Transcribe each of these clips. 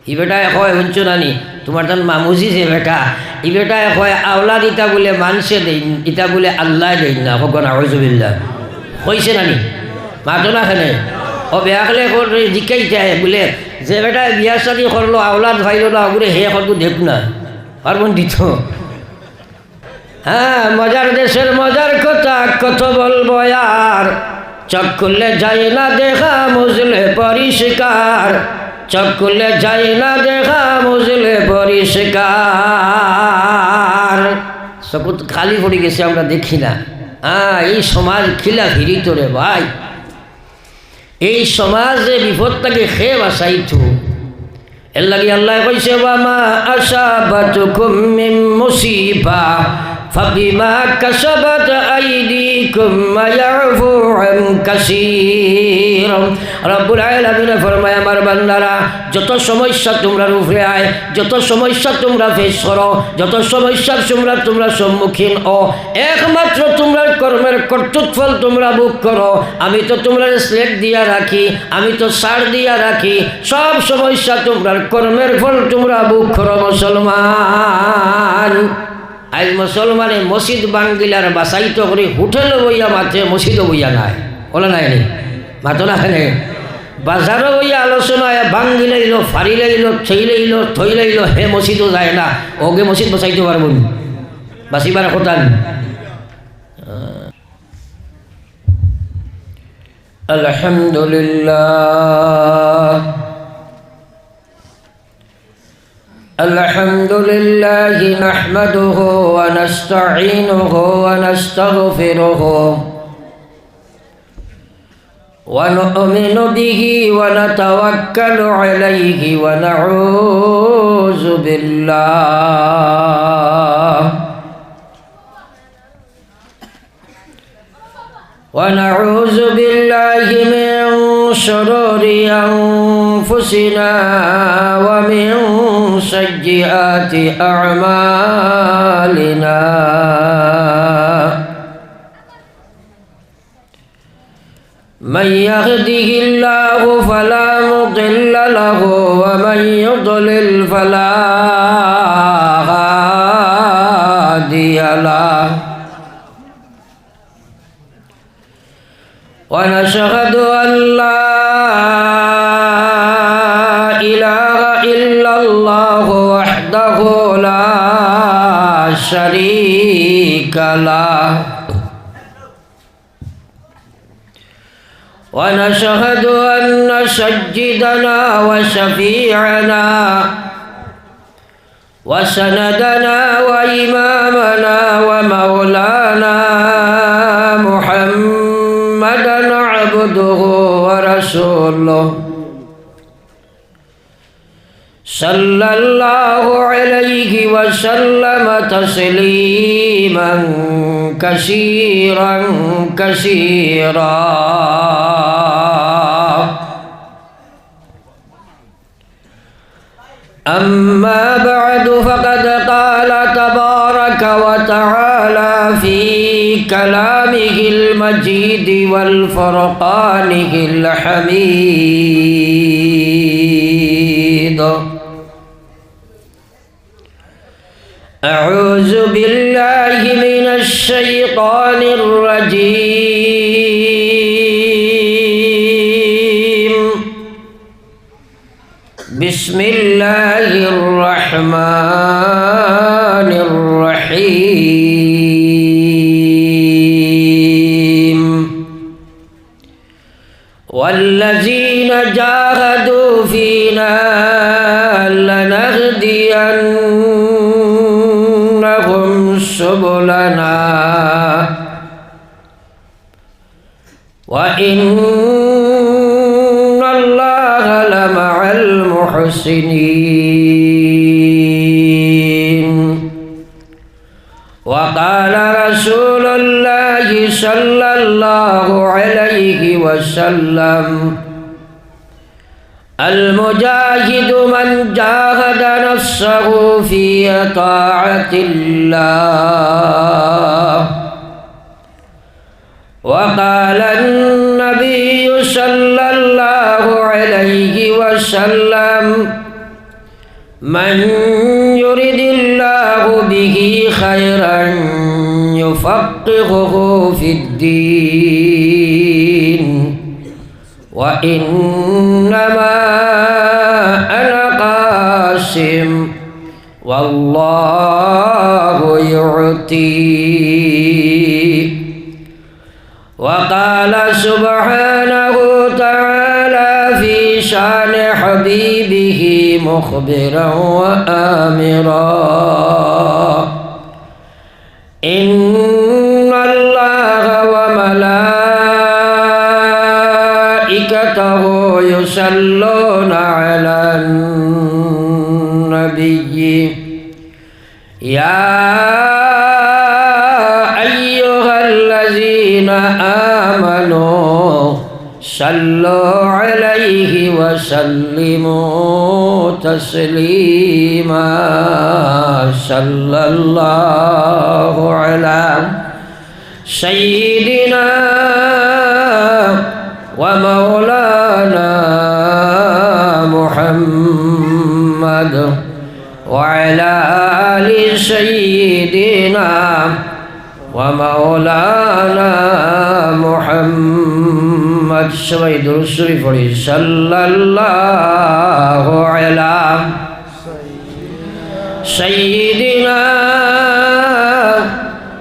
ই বেটায় কয় শুনছো নানি তোমার তার মামুজি যে বেটা ই বেটায় কয় আওলাদ ইটা বলে মানুষে দেই ইটা বলে আল্লাহ দেই না ভগবান আউযুবিল্লাহ কইছে নানি মাতো না খেলে ও বেয়াকলে জিকাইতে বলে যে বেটায় বিয়া শাদি করলো আওলাদ ভাইল না বলে হে কত দেখ না পারবন দিত হ্যাঁ মজার দেশের মজার কথা কত বলবো আর চোখ খুললে যায় না দেখা মুজলে পরিষ্কার চোখ খুললে যায় না দেখা মুজলে পরিষ্কার চকুত খালি পড়ে গেছে আমরা দেখি না এই সমাজ খিলা ফিরি তোরে ভাই এই সমাজে বিপদটাকে খেয়ে বাসাইতো এর লাগে আল্লাহ কইছে ওয়ামা আসাবাতুকুম মিন মুসিবা ফাবিমা কাসাবাত আইদিকুম ওয়া ইয়াফু আন কাসীর রব্বুল আলামিন ফরমায় আমার বান্দারা যত সমস্যা তোমরা উপরে আয় যত সমস্যা তোমরা ফেস করো যত সমস্যার তোমরা সম্মুখীন একমাত্র তোমরা কর্মের কর্তৃত্বফল তোমরা ভোগ করো আমি তো তোমরা স্লেট দিয়া রাখি আমি তো সার দিয়া রাখি সব সমস্যা তোমরা কর্মের ফল তোমরা ভোগ করো মুসলমান আজ মুসলমানে মসজিদ বাঙ্গিলার বাসাইত করে হোটেল বইয়া মাঠে মসজিদও বইয়া নাই বলে নাই নি মাতো না খেলে বাজারও বইয়া আলোচনায় বাঙ্গি লাইল ফাড়ি লাইল থই লাইল হে মসজিদও যায় না ওকে মসজিদ বসাইতে পারব বাসিবার কোথান আলহামদুলিল্লাহ الحمد لله نحمده ونستعينه ونستغفره ونؤمن به ونتوكل عليه ونعوذ بالله من شرور أنفسنا ومن سيئات أعمالنا من يهده الله فلا مضل له ومن يضلل فلا هادي له ونشهد أن لا إله إلا الله وحده لا شريك له ونشهد أن سيدنا وشفيعنا وسندنا وإمامنا ومولانا محمدا عبده ورسوله صلى الله عليه وسلم تسليما كثيرا كثيرا أما بعد فقد قال تبارك وتعالى في كلامه المجيد والفرقانه الحميد أعوذ بالله من الشيطان الرجيم بسم الله الرحمن الرحيم والذين جاهدوا فينا لنهدينهم سبلنا وإن الله لمع المحسنين وقال رسول الله صلى الله عليه وسلم المجاهد من جاهد نفسه في طاعة الله وقال النبي صلى الله عليه وسلم من يرد الله به خيرا يفقهه في الدين وإنما أنا قاسم والله يعطي. وقال سبحانه تعالى في شان حبيبه مخبرا وآمرا إن الله وملائكته يصلون على النبي يا أيها الذين آمنوا صلوا عليه وسلموا تسليما. صلى الله على سيدنا ومولانا محمد وعلى آل سيدنا ومولانا محمد. সবাই দুরূদ শরীফ পড়ি। সাল্লাল্লাহু আলা সাইয়্যিদিনা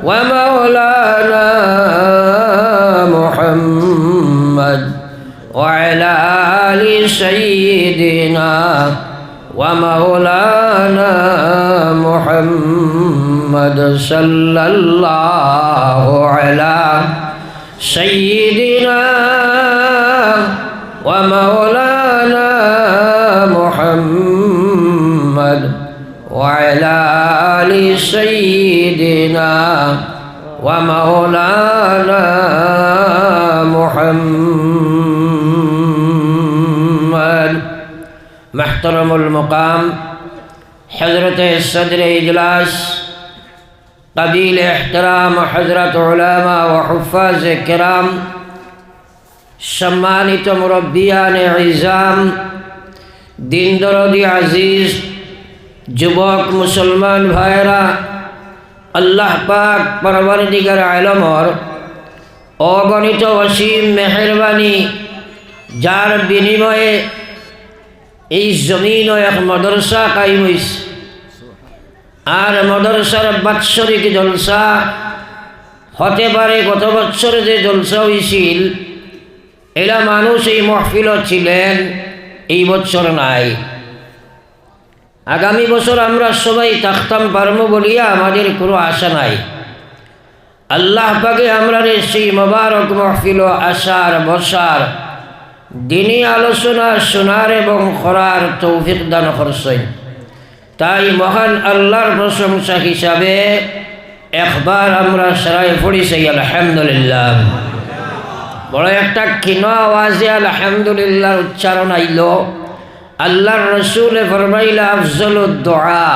ওয়া মাওলানা মুহাম্মদ ওয়া আলা আলি সাইয়্যিদিনা ওয়া মাওলানা মুহাম্মদ সাল্লাল্লাহু আলা سيدنا ومولانا محمد وعلى آل سيدنا ومولانا محمد. محترم المقام حضرت صدر اجلاس قبیل احترام حضرت علماء و حفاظ کرام সম্মানিত মুরব্বিয়ানে ইজাম দিন দরদি আজিজ যুবক মুসলমান ভাইরা আল্লাহ পাক পরবর্তীকার আলমর অগণিত অসীম মেহেরবানি যার বিনিময়ে এই জমিন ও এক মাদ্রাসা কায়েম হইছে আর মাদ্রাসার বাৎসরিক জলসা হতে পারে গত বছরে যে জলসা হয়েছিল এরা মানুষ এই মাহফিল ছিলেন, এই বছর নাই। আগামী বছর আমরা সবাই থাকতাম পারবো বলিয়া আমাদের কোনো আশা নাই। আল্লাহ পাকে আমরা সেই মোবারক মাহফিল আসার বসার দিনী আলোচনা শোনার এবং করার তৌফিক দান করছেন। তাই মহান আল্লাহর প্রশংসা হিসাবে একবার আমরা সারাই পড়িছি আলহামদুলিল্লাহ। বড় একটা ক্ষীণ আওয়াজে আলহামদুলিল্লাহ উচ্চারণ আইল। আল্লাহর রসুলে ফরমাইলা আফজলুদ দুআ,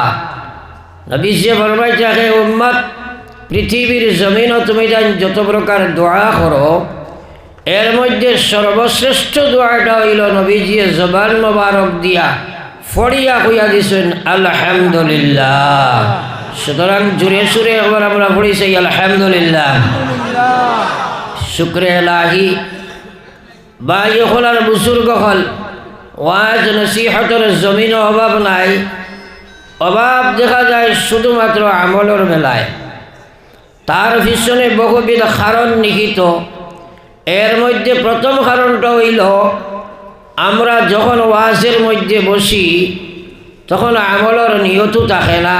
নবীজি ফরমাইছে হে উম্মত, পৃথিবীর জমিনও তুমি যত প্রকার দোয়া করো এর মধ্যে সর্বশ্রেষ্ঠ দোয়াটা হইল নবীজি জবান মোবারক দিয়া ফড়িয়া কইয়া দিছেন আলহামদুলিল্লাহ। সুতরাং জুড়ে সুরে একবার আমরা পড়িছি আলহামদুলিল্লাহ। শুকরে এলাহি বাই হলার বুজুর্গ হল ওয়াজ নসিহতের জমিনও অভাব নাই। অভাব দেখা যায় শুধুমাত্র আমলের বেলায়, তার পিছনে বহুবিধ কারণ নিহিত। এর মধ্যে প্রথম কারণটা হইল আমরা যখন ওয়াজের মধ্যে বসি তখন আমলের নিয়ত থাকে না।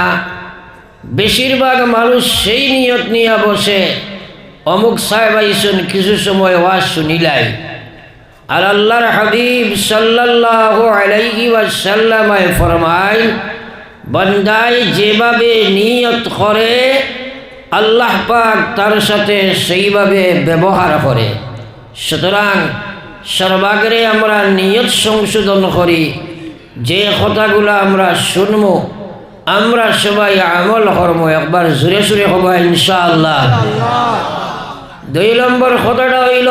বেশিরভাগ মানুষ সেই নিয়ত নিয়ে বসে অমুক সাহেব আইসুন কিছু সময় ওয়াজ শুনিলাই। আর আল্লাহর হাবিব সাল্লাল্লাহু আলাইহি ওয়াসাল্লাম ফরমায় বান্দায় যেভাবে নিয়ত করে আল্লাহ পাক তার সাথে সেইভাবে ব্যবহার করে। সুতরাং সর্বাগ্রে আমরা নিয়ত সংশোধন করি। যে কথাগুলো আমরা শুনব আমরা সবাই আমল করব। একবার জোরে সুরে হব ইনশাআল্লাহ। 2 নম্বর কথাটা হইল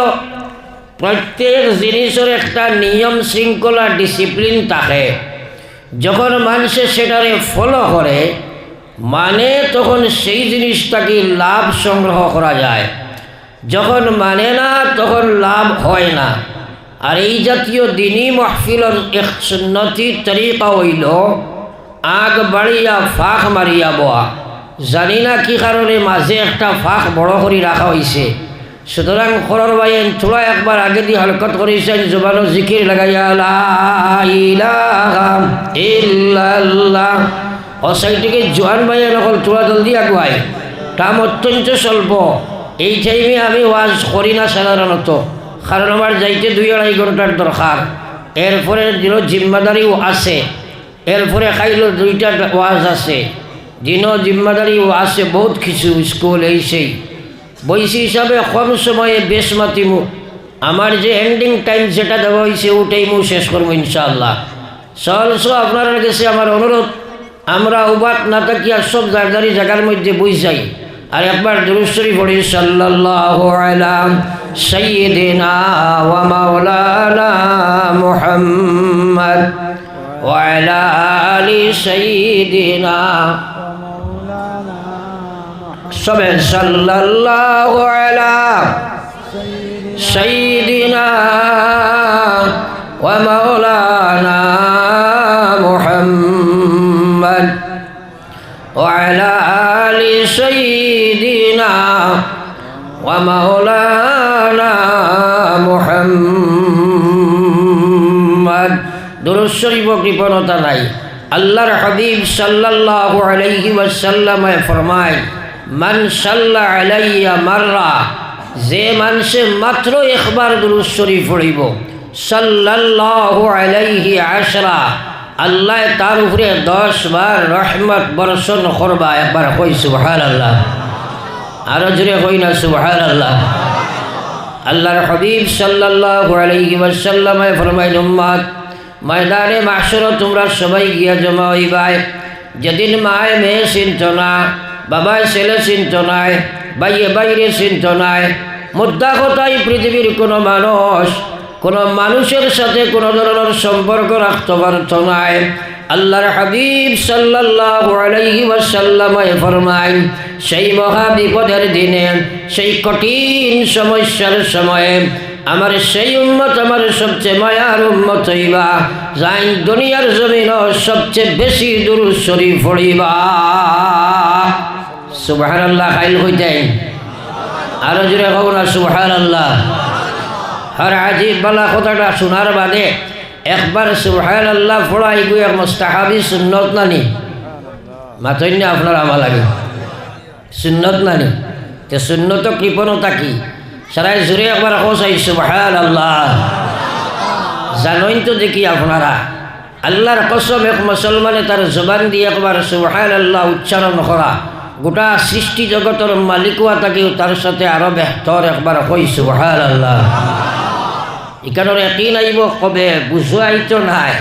প্রত্যেক জিনিসের একটা নিয়ম শৃঙ্খলা ডিসিপ্লিন থাকে। যখন মানুষে সেটারে ফলো করে মানে তখন সেই জিনিসটাকে লাভ সংগ্রহ করা যায়, যখন মানে না তখন লাভ হয় না। আর এই জাতীয় দিনই মাহফিলের এক সুন্নতি তরিকা হইল আগ বাড়িয়া ফাঁক মারিয়া বয়া। জানি না কি কারণে মাঝে একটা ফাঁক বড় করে রাখা হয়েছে, সুতরাং খরর বাইন থোড়া একবার আগে দিয়ে হরকত করেছেন জবানো জিকির লাগাইয়া লা ইলাহা ইল্লাল্লাহ। অসাইটিকে জোয়ান বাইয়া নকল থোড়া জলদি আগুয়ায়, টাইম অত্যন্ত স্বল্প। এই টাইমে আমি ওয়াজ করি না সাধারণত, কারণ আমার যাইতে 2-2.5 ঘন্টার দরকার। এরপরে দিনও জিম্মাদারিও আছে, এরপরে খাইল 2টা ওয়াজ আছে, দিনও জিম্মাদারিও আছে বহুত কিছু, স্কুল এই সেই বইসি হিসাবে কম সময়ে বেশ মাতিমু। আমার যে এন্ডিং টাইম যেটা দেওয়া হয়েছে ওটাই মু শেষ করবো ইনশাআল্লাহ। সহলস আপনার কাছে আমার অনুরোধ, আমরা উবাত না থাকিয়া সব জায়গারি জায়গার মধ্যে বই যাই আর একবার দুরূদ শরীফ পড়ি সাল্লাল্লাহু আলা সাইয়্যিদিনা ওয়া মাওলানা মুহাম্মদ ওয়া আলা আলি সাইয়্যিদিনা সবে সাল্লাল্লাহু আলা সাইয়্যিদিনা ওয়া মাওলানা মুহাম্মদ ওয়া আলা আলি সাইয়্যিদিনা ওয়া মাওলানা মুহাম্মদ। দুরূদ শরীফ কৃপণতা নাই। আল্লাহর হাবিব সাল্লাল্লাহু আলাইহি ওয়াসাল্লাম ফরমায় মান সাল্লা আলাইয়া মাররা, যে মানুষে মাত্র একবার দুরূদ শরীফ পড়িব সাল্লাল্লাহু আলাইহি আশরা, আল্লাহ তার উপরে 10 বার রহমত বর্ষণ করবা। একবার কই সুবহানাল্লাহ, আরো জোরে কই না সুবহানাল্লাহ। আল্লাহর হাবিব সাল্লাল্লাহু আলাইহি ওয়াসাল্লাম ফরমাইল উম্মত ময়দানে মাহশর তোমরা সবাই গিয়া জমা হইবাই। যেদিন মায় মেয়ে চিনত না, বাবায় ছেলে চিনত নাই, বাইয়ে বাইরে চিনত নাই, মুদ্রা কথাই পৃথিবীর কোনো মানুষের সাথে কোনো ধরনের সম্পর্ক রাখতে পারত নাই। আল্লাহর হাবিব সাল্লাল্লাহু আলাইহি ওয়াসাল্লাম ফরমায় সেই মহা বিপদের দিনে, সেই কঠিন সমস্যার সময়ে আমার সেই উম্মত আমার সবচেয়ে মায়ার উম্মত হইবা, যাই দুনিয়ার জমিন সবচেয়ে বেশি দুরূদ শরীফ পড়িবা। সুবহানাল্লাহ খাইল হইতেন, আরো জোরে কও না সুবহানাল্লাহ। আর আজিব বালা কথাটা শোনার বাদে একবার সুবহানাল্লাহ পড়াই গো এক মুস্তাহাবি সুন্নত নানি মাতই না আপনার আমা লাগে সুন্নত নানি। তে সুন্নত কৃপণতা কি সারাই জোরে একবার কোসাই সুবহানাল্লাহ। জানোই তো দেখি আপনারা আল্লাহর কসম এক মুসলমানে তার জবান দিয়ে একবার সুবহানাল্লাহ উচ্চারণ করা, গোটা সৃষ্টি জগতের মালিকুয়া তাকেও তার সাথে আরো বেহতর একবার কই সুবহানাল্লাহ। এখানোর একদিন আইব কবে বুঝাইতো নাই,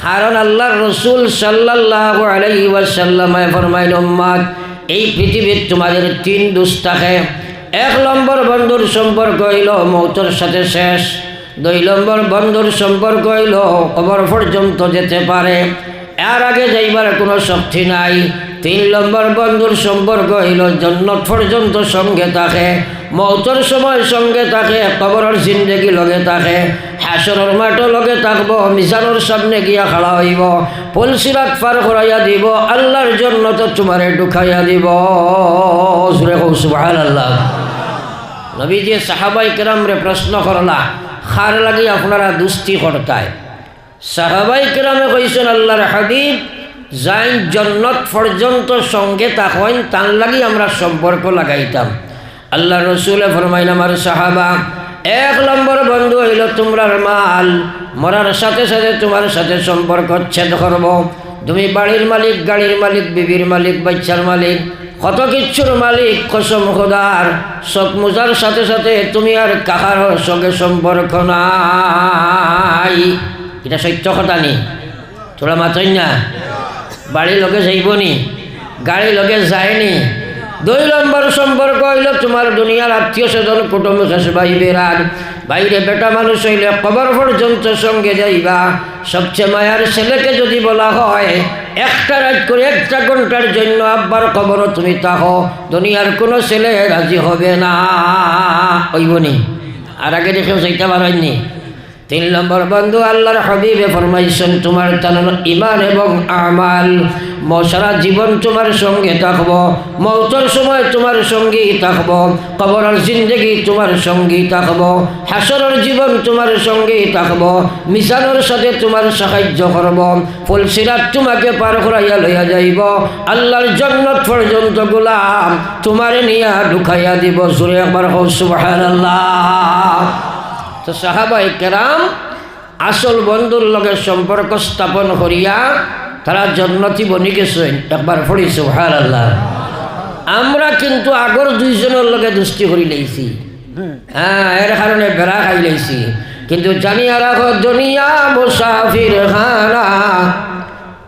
কারণ আল্লাহর রসুল সাল্লাল্লাহু আলাইহি ওয়াসাল্লাম ফরমাইল উম্মত এই পৃথিবীর তোমাদের 3 দোষ থাকে। 1 নম্বর বন্ধুর সম্পর্ক হইল মৌতের সাথে শেষ, 2 নম্বর বন্ধুর সম্পর্ক হইল কবর পর্যন্ত যেতে পারে, এর আগে যাইবার কোনো শক্তি নাই, 3 নম্বর বন্ধুর সম্পর্ক হইল জান্নাত পর্যন্ত সঙ্গে থাকে, মৌতের সময় সঙ্গে থাকে, কবরের জিন্দেগি লগে থাকে, হাসরের মাঠও লগে থাকবো, মিজানের সামনে গিয়া খাড়া হইব, পুলসিরাত পার করাইয়া দিব, আল্লাহর জন্য তো তোমারে ঢুকাইয়া দিব। জোরে কও সুবহানাল্লাহ। নবীজি সাহাবাই কেরামরে প্রশ্ন করলা খার লাগি আপনারা দুস্তি করতায়। সাহাবাই কেরামে কইছেন আল্লাহর হাবিব যাই জান্নাত পর্যন্ত সঙ্গে থাকেন তার লাগি আমরা সম্পর্ক লাগাইতাম। আল্লাহ রসুলে ফরমাইল আমার সাহাবা 1 নম্বর বন্ধু হইল তোমরার মাল, মরার সাথে সাথে তোমার সাথে সম্পর্ক ছেদ করব। তুমি বাড়ির মালিক, গাড়ির মালিক, বিবির মালিক, বাচ্চার মালিক, কত কিচ্ছুর মালিক, কসম খোদার সব মুজার সাথে সাথে তুমি আর কাহার সঙ্গে সম্পর্ক নাই। এটা সত্য কথা নি, তোরা মাতই না। বাড়ির লোকে যাইবনি, গাড়ি লোকে যায়নি, 2 নম্বর সম্পর্ক হইল তোমার দুনিয়ার আত্মীয় স্বজন কুটুম খাস ভাই বেরান বাইরে বেটা মানুষ হইলে কবর পর্যন্ত সঙ্গে যাইবা। সবচেয়ে মায়ার ছেলেকে যদি বলা হয় একটা রাত করে 1 ঘন্টার জন্য আব্বার কবরও তুমি থাকো, দুনিয়ার কোনো ছেলে রাজি হবে না, হইবনি। আর আগে দেখেও যাইতে পারেননি। 3 নম্বর বন্ধু আল্লাহর হাবিবে ফরমাইছেন তোমার তার ইমান এবং আমাল সারা জীবন তোমার সঙ্গে থাকবো, মৌতের সময় তোমার সঙ্গেই থাকবো, কবরের জিন্দেগি তোমার সঙ্গেই থাকবো, হাসরের জীবন তোমার সঙ্গেই থাকবো, মিশানোর সাথে তোমার সাহায্য করব, ফুলসিরাত তোমাকে পার করাইয়া লইয়া যাইব, আল্লাহর জান্নাত পর্যন্ত গোলাম তোমারে নিয়া ঢুকাইয়া দিব। জোরে একবার হোক সুবহানাল্লাহ। তো সাহাবায়ে কেরাম আসল বন্ধুর লগে সম্পর্ক স্থাপন করিয়া তারা জান্নাতি বনি গেছেন। একবার পড়ি সুবহানাল্লাহ। আমরা কিন্তু আগর 2 জনের লগে দুষ্টি করি লাইছি, এর কারণে বেড়া খাই লাইছি। কিন্তু জানিয়া রাখো দুনিয়া মুসাফির খানা,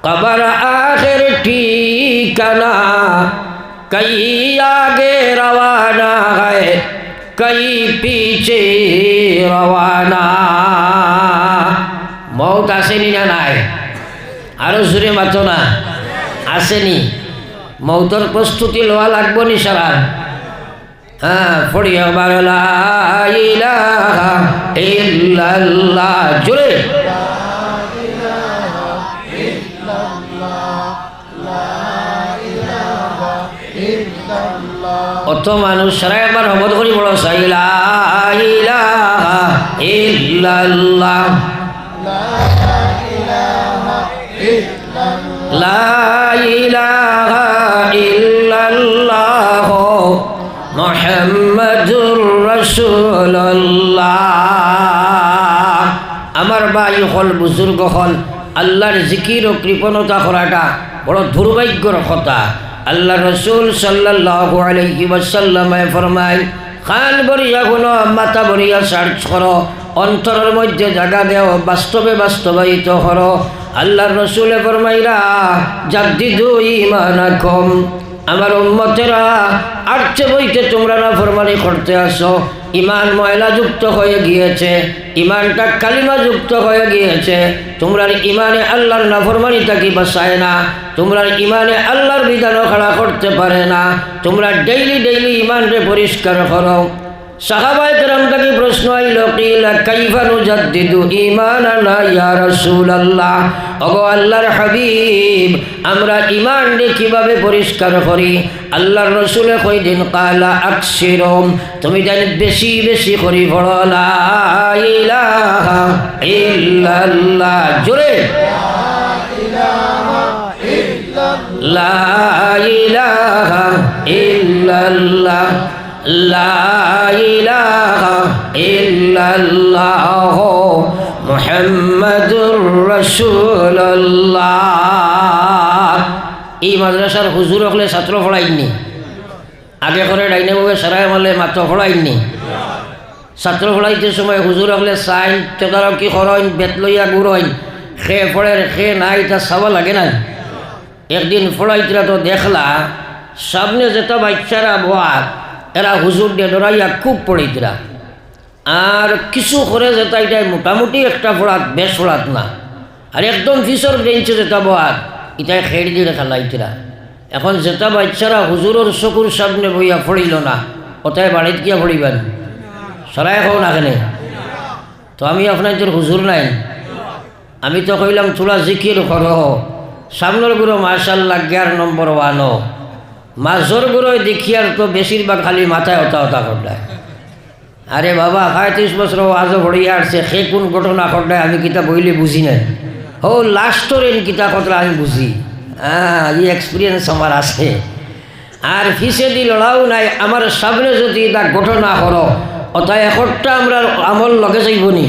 কবর আখির ঠিকানা, কই আগে রওয়ানা হয় কই পিছে রওয়ানা। মৌত আসেনি না নাই? আরো জোরে মাতো না, আসেনি? মৌতর প্রস্তুতি লওয়া লাগবো নি সারা? পড়িয়া বার লা ইলাহা ইল্লাল্লাহ, জোরে অত মানুষ সারা একবার হবত করি বড় লা ইলাহা ইল্লাল্লাহ, লা ইলাহা ইল্লাল্লাহ মুহাম্মাদুর রাসূলুল্লাহ। আমার ভাই হল বুজুর্গ হল, আল্লাহর জিকির ও কৃপণতা করাটা বড় দুর্ভাগ্যর কথা। আল্লাহ রসুল সাল্লাল্লাহু আলাইহি ওয়াসাল্লাম ফরমায়, কান ভরিয়া শুনো, মাথা ভরিয়া সার্চ করো, অন্তরের মধ্যে জায়গা দেও, বাস্তবে বাস্তবায়িত করো। আল্লাহর রসুলে ফরমাইরা জাদ্দিদু ঈমানাকুম, আমার উম্মতেরা আটছে বইতে তোমরা না ফরমানি করতে আসো, ইমান ময়লাযুক্ত হয়ে গিয়েছে, ইমানটা কালিমাযুক্ত হয়ে গিয়েছে, তোমরা ইমানে আল্লাহর নাফরমানি থাকি বাঁচায় না, তোমরা ইমানে আল্লাহর বিধানও খাড়া করতে পারে না, তোমরা ডেইলি ডেইলি ইমানরে পরিষ্কার করো। সাহাবায়ে কেরাম থেকে প্রশ্ন আইল, কিলা কাইফা নুজাদ্দিদু ঈমানানা ইয়া রাসূলুল্লাহ, ওগো আল্লাহর হাবিব আমরা ঈমান রে কিভাবে পরিষ্কার করি? আল্লাহর রাসূলে কইলেন, কালা আকসিরুম, তুমি জানি বেশি বেশি করি পড়ো লা ইলাহা ইল্লাল্লাহ, জোরে লা ইলাহা ইল্লাল্লাহ, লা ইলাহা ইল্লাল্লাহ মুহাম্মাদুর রাসূলুল্লাহ। এই মাদ্রাসার হুজুর হলে ছাত্র পড়াইনি, আগে করে ডাইনে বউয়ে সারাই মালে মাত্র পড়াইনি। ছাত্র পড়াইতে সময় হুজুর হলে চাইন তদারকি করেন, বেত লইয়া ঘুরেন, খে পড়ের খে নাই তা চাবা লাগে না। একদিন পড়াইতরা তো দেখলা সামনে যেটা বাচ্চারা বয়া এরা হুজুর দিয়ে ডরাইয়া খুব পড়াইতরা, আর কিছু করে যেটা এটাই মোটামুটি একটা পড়াত, বেশ পড়াত না, আর একদম ফিসর বেঞ্চে যেটা বয়াত এটাই খেড় দিয়ে খেলাইতরা। এখন যেটা বাচ্চারা হুজুরের চকুর সামনে বইয়া পড়িল না, ওটাই বাড়িতে গিয়া পড়িবেন, সরাই খাও না কেনে? তো আমি আপনাদের হুজুর নাই, আমি তো কইলাম তোরা জিকির করো, সামনের গুঁড়ো মার্শাল্লাহ 11 নম্বর 1, মাঝর গুঁড়োয় দেখিয়ার তো বেশিরভাগ খালি মাথায় হতা হতা করডায়। আরে বাবা 35 বছর আজও ভরিয়া আসছে, সে কোন ঘটনা করডায় আমি কিতা বইলে বুঝি না, ও লাস্টর এন কিতা কথা আমি বুঝি, এই এক্সপিরিয়েন্স আমার আছে। আর ফিসে দি লড়াও নাই, আমার সামনে যদি এটা ঘটনা করো অর্থাৎ একটা আমরা আমল লগে যাইব নি,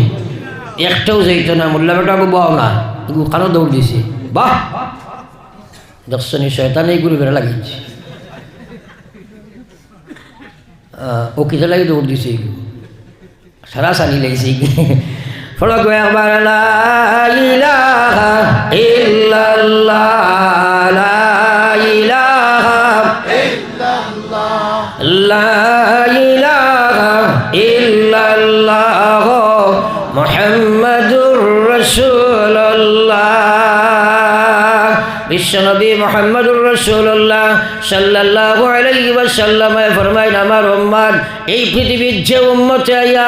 একটাও যাইতো না, মোল্লা বেটাকে বাও না, কানো দৌড় দিছে, বাহ দর্শনী শয়তান এই গুরু বেড়া লাগিয়েছে, ও কিতা লাগে দৌড় দিছে, সারা সানি লাগিয়েছে। ফলক একবার লা ইলাহা ইল্লাল্লাহ, লা ইলাহা ইল্লাল্লাহ, বিশ্বনবী মুহাম্মদুর রাসূলুল্লাহ সাল্লাল্লাহু আলাইহি ওয়াসাল্লাম ফরমাইন আমার উম্মত এই পৃথিবীর যে উম্মতে আইয়া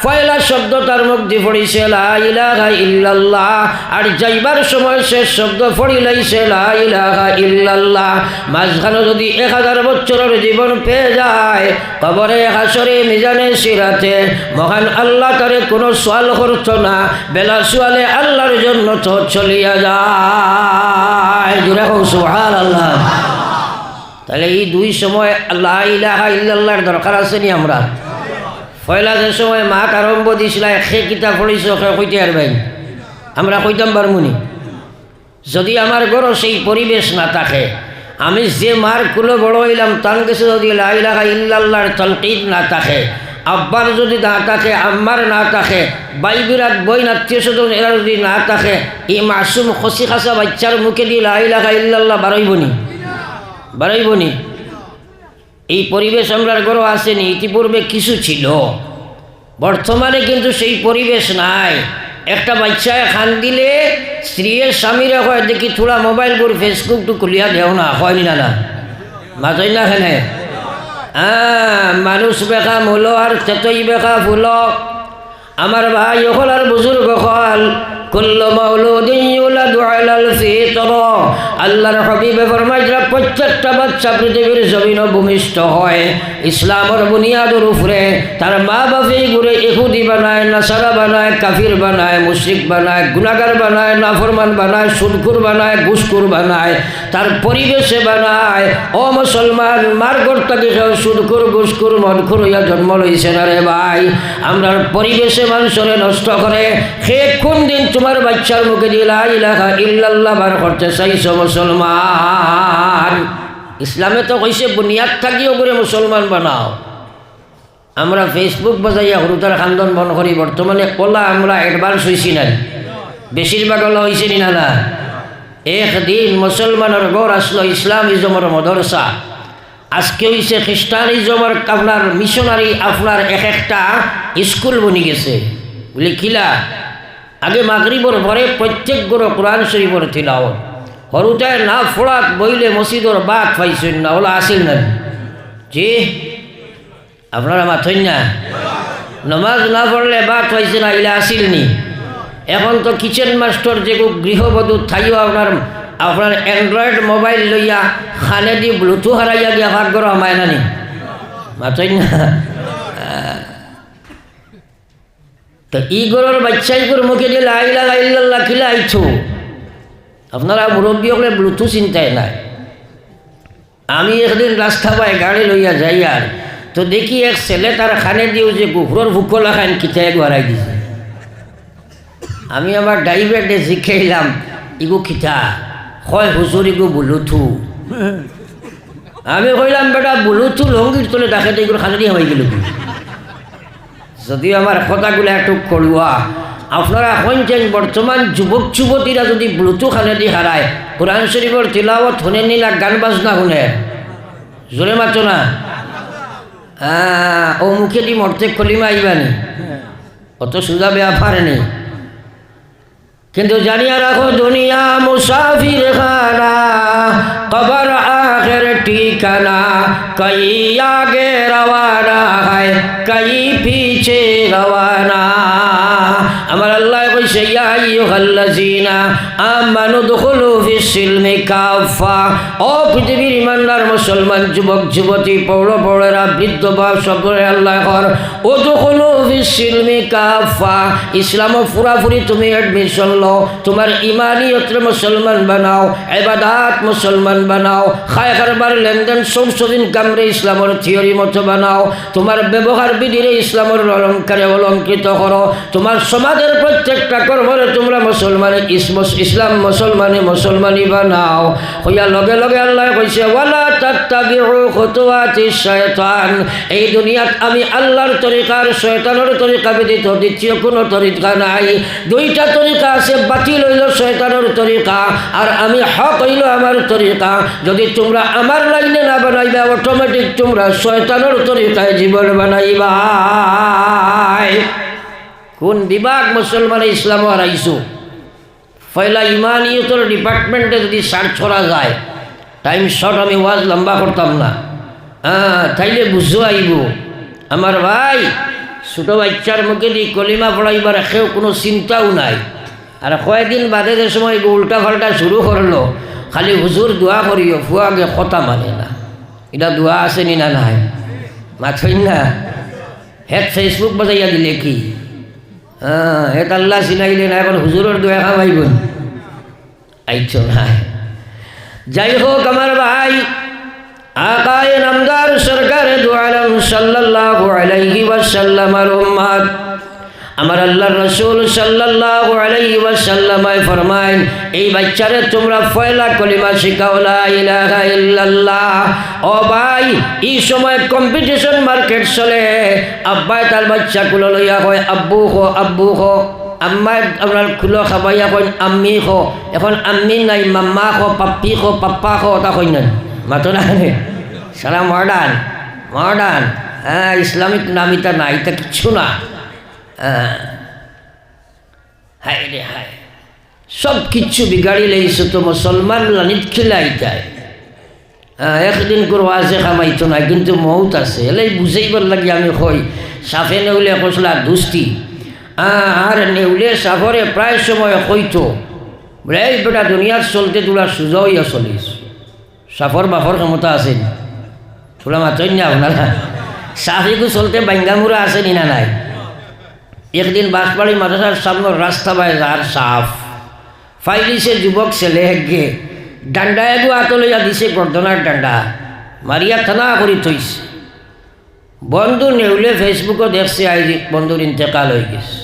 পয়লা শব্দ তার মুখ দিয়ে পড়িছে লা ইলাহা ইল্লাল্লাহ আর যাইবার সময় শেষ শব্দ পড়িলাইছে লা ইলাহা ইল্লাল্লাহ মাঝখানে যদি 1000 বছরের জীবন পেয়ে যায় কবরে হাসরে মিজানে সিরাতে মহান আল্লাহ তারে কোনো সওয়াল করতো না বেলা সওয়ালে আল্লাহর জন্য তো চলিয়া যায় জোরে হোক সুবহানাল্লাহ তাহলে এই দুই সময় লা ইলাহা ইল্লাল্লাহর দরকার আছে নি আমরা পয়লা যে সময় মাত আরম্ভ দিছিল সে কিতাব পড়িছ সে কইতে পারবেন আমরা কইতাম পারমুনি যদি আমার ঘরও সেই পরিবেশ না থাকে আমি যে মার কুলো বড় হইলাম তার কাছে যদি লা ইলাহা ইল্লাল্লাহর তালকিদ না থাকে আব্বার যদি না থাকে আম্মার না থাকে ভাই বিরাট বই আত্মীয় স্বজন এরা যদি না থাকে এই মাসুম খসি খাসা বাচ্চার মুখে দিয়ে লা ইলাহা ইল্লাল্লাহ বাড়াইবনি এই পরিবেশ আমরার ঘরও আসেনি ইতিপূর্বে কিছু ছিল বর্তমানে কিন্তু সেই পরিবেশ নাই একটা বাচ্চায় খান দিলে স্ত্রীর স্বামীরা হয় দেখি থোড়া মোবাইল করে ফেসবুকটু খুলিয়া দেও না হয়নি না মাতই না খেনে মানুষ বেকা মূল আর তেতই বেকা ফুল আমার ভাই হল আর বুজুর্গ হল কুল্লু মাউলুদিন ইউলাদু আলাল ফিতরা আল্লাহর হাবিবে ফরমাইলেন প্রত্যেকটা বাচ্চা পৃথিবীর জমিনে ভূমিষ্ঠ হয় ইসলামের বুনিয়াদের উপরে তার মা বাপই ঘুরে ইহুদি বানায় নাসারা বানায় কাফির বানায় মুশরিক বানায় গুনাহগার বানায় নাফরমান বানায় সুদখোর বানায় ঘুষখোর বানায় তার পরিবেশে বানায় ও মুসলমান মার গর্তাকে সুদখোর ঘুষখোর মদখোর হইয়া জন্ম লইছে না রে ভাই আমরা পরিবেশে মানুষরে নষ্ট করে সে কোন দিন তোমার বাচ্চার মুখে দিয়ে লা ইলাহা ইল্লাল্লাহ বার করতে চাইছো মুসলমান ইসলামে তো কইছে বুনিয়াদ থাকিও করে মুসলমান বানাও আমরা ফেসবুক বাজাইয়া হরুতার খান্দন বন করি বর্তমানে কলা আমরা অ্যাডভান্স হয়েছি না বেশিরভাগ হলো হয়েছে না না একদিন মুসলমানের গড় আসলো ইসলামিজমের মদরসা আজকে হয়েছে খ্রিস্টানিজমের আপনার মিশনারি আপনার এক একটা স্কুল বনি গেছে বলে কিলা আগে মাগরিবর পরে প্রত্যেক গড় কোরআন শরীফর তিলাওয়াত হরুতায় না ফোড়াত বইলে মসজিদর বাদ পাইছেন না ওলা আসেন না জি আপনারা মাথইন না নমাজ না পড়লে বাদ পাইছে না এগুলা আসিলনি এখন তো কিচেন মাস্টার যে গৃহবধূ থাইও আপনার অ্যান্ড্রয়েড মোবাইল লইয়া খানে দি ব্লুটুথ হারাইয়া গিয়া ভাগ করো আমায় নানি মাথইন না তো ই গরর বাচ্চাই করে মুখে দিয়ে লা ইলাহা ইল্লাল্লাহ খিলা আইছো আপনারা মুরব্বী হলে ব্লুটুথ চিন্তায় নাই আমি একদিন রাস্তা পায় গাড়ি লইয়া যাই আর তো দেখি এক ছেলে তার খানে দিও যে গুহরর ভুকলা খান কিতায় গড়াই দিছে আমি আমার ড্রাইভারকে শিখাইলাম ইগো খিতা হয় হুজুর ইগো ব্লুটুথ আমি কইলাম বেটা ব্লুটুথ লঙ্গির তোলে ডাকে তো এগুলো খানে দিয়ে হয়ে গেল যদিও আমার কথাগুলো একটু করুয়া আপনারা শুনছেন বর্তমান যুবক যুবতীরা যদি ব্লুটুথ খানে দিয়ে হারায় কোরআন শরীফের তিলাওয়াত শুনে নিলা গান বাজনা শুনে জোরে মাতো না ও মুখে দি মরতে কলিমা আইবানি অত সুজা বেয়া পারেনি কিন্তু জানিয়া রাখো দুনিয়া মুসাফির খানা কবর আখের ঠিকানা কই আগে রওয়ানা হয় কই পিছে রওয়ানা আমার আল্লাহ কইছে ইয়া আইয়ুহাল্লাযিনা আমানু দুখুলু ফিস-সিলমি কাফা ও পৃথিবীর ইমানদার মুসলমান যুবক যুবতী পৌর পৌরেরা বৃদ্ধ বাপ সকলে আল্লাহ কর ও দুখুলু ফিস-সিলমি কাফা ইসলামে পুরাপুরি তুমি এডমিশন লো তোমার ইমানিয়তরে মুসলমান বানাও ইবাদত মুসলমান বানাও খায় কারবার লেনদেন সংশোধন কামরে ইসলামের থিওরি মতো বানাও তোমার ব্যবহার বিধিরে ইসলামের অলঙ্কারে অলঙ্কৃত করো তোমার সমাজের প্রত্যেকটা কর্মরে তোমরা মুসলমানে ইসলাম মুসলমানি বানাও হইয়া লগে লগে আল্লাহ কইছে ওয়ালা তাত্তাবিউ খুতুওয়াতিশ শায়তান এই দুনিয়াত আমি আল্লাহর তরিকার শয়তানের তরিকা ব্যতীত দ্বিতীয় কোনো তরিকা নাই দুইটা তরিকা আছে বাতিল হইল শয়তানের তরিকা আর আমি হক হইল আমার তরিকা যদি তোমরা আমার লাইনে না বানাইবা অটোমেটিক তোমরা শয়তানের তরিকায় জীবন বানাইবা কোন বিভাগ মুসলমান ইসলাম হারাইছো পয়লা ইমানিয়তর ডিপার্টমেন্টে যদি সার্চ করা যায়, টাইম শর্ট, আমি ওয়াজ লম্বা করতাম না, তাইলে বুঝো আইব আমার ভাই। ছোটো বাচ্চার মুখে দিয়ে কলিমা পড়াইবার কেউ কোনো চিন্তাও নাই। আর কয়েকদিন বাদে যে সময় উল্টা ফাল্টা শুরু করলো, খালি হুজুর দোয়া করিও, ফুয়াকে কথা মানে না। এটা দোয়া আছে নি না নাই? মাথই না হেড ফেসবুক বাজাইয়া দিলে কি? হেড আল্লাহ চিনাইলে না, এখন হুজুরের দোয়া খাওয়াইব আইছ নাই। যাই হোক আমার ভাই, আকায়ে নামদার সরকারে দু আলম সাল্লাল্লাহু আলাইহি ওয়াসাল্লামের উম্মত, আমার আল্লাহর রাসূল সাল্লাল্লাহু আলাইহি ওয়াসাল্লাম ফরমায়েন, এই বাচ্চারে তোমরা পয়লা কলিমা শিখাও, লা ইলাহা ইল্লাল্লাহ। ও ভাই, এই সময় কম্পিটিশন মার্কেট চলে। আব্বাই তার বাচ্চা কুলো লইয়া কয় আব্বু খো, আব্বু খো। আম্মাই আপনার খুলো খাবাইয়া কয় আম্মি খো। এখন আম্মি নাই, মাম্মা খো, পাপ্পি খো, পাপ্পা খো, তা কই না মাতো না, সারা মডার্ন মডার্ন। ইসলামিক নাম এটা না, এটা কিচ্ছু না। হায় রে হায়, সব কিচ্ছু বিগাড়ি লেগেছে তো মুসলমান লানিত খিলাই যায়। একদিন করে আছে খামাইতো না, কিন্তু মৌত আছে। এলাই বুঝাইবার লাগে আমি কই, সাফে নেউলে কসলা দুস্তি, আর নেউলে সাফরে প্রায় সময় কইতো রে বেটা দুনিয়ার চলতে তোলা সোজা হইয়া চলিস। সাফর বাফর ক্ষমতা আছে তোলা মাতই না আপনারা? সাফিকু চলতে বাঙ্গামুরা আছে নি না নাই? একদিন বাঁশবাড়ি মাদ্রাসার সামনের রাস্তা বাজার সাফ ফাইলিছে যুবক ছেলে গে ডান্ডা এগু হাত লইয়া দিছে, গর্দনার ডান্ডা মারিয়া থানা করি থইছে। বন্ধু নেউলে ফেসবুকও দেখছে আইজি বন্ধুর ইন্তেকাল হয়ে গেছে।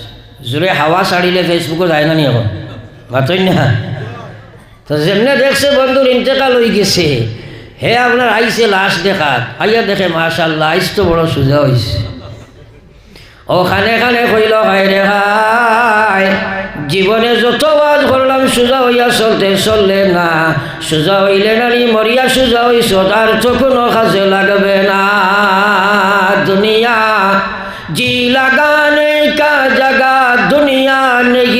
জোরে হাওয়া ছাড়িলে ফেসবুকও যায় না নি এখন? মাতই না? তো যেমনে দেখছে বন্ধুর ইন্তেকাল হয়ে গেছে, হে আপনার আইসে লাশ দেখাত, আইয়া দেখে মাশাআল্লাহ আইস তো বড় সোজা হয়েছে। ও খানে খানে কইল, হায় রে হায়, জীবনে যত ওয়াজ করলাম সোজা হইয়া চলতে চললে না, সোজা হইলে নানি মরিয়া সোজা হইছ, তার তো কোনো কাজে লাগবে না। দুনিয়া জি লাগানে কা জাগা দুনিয়া নেই,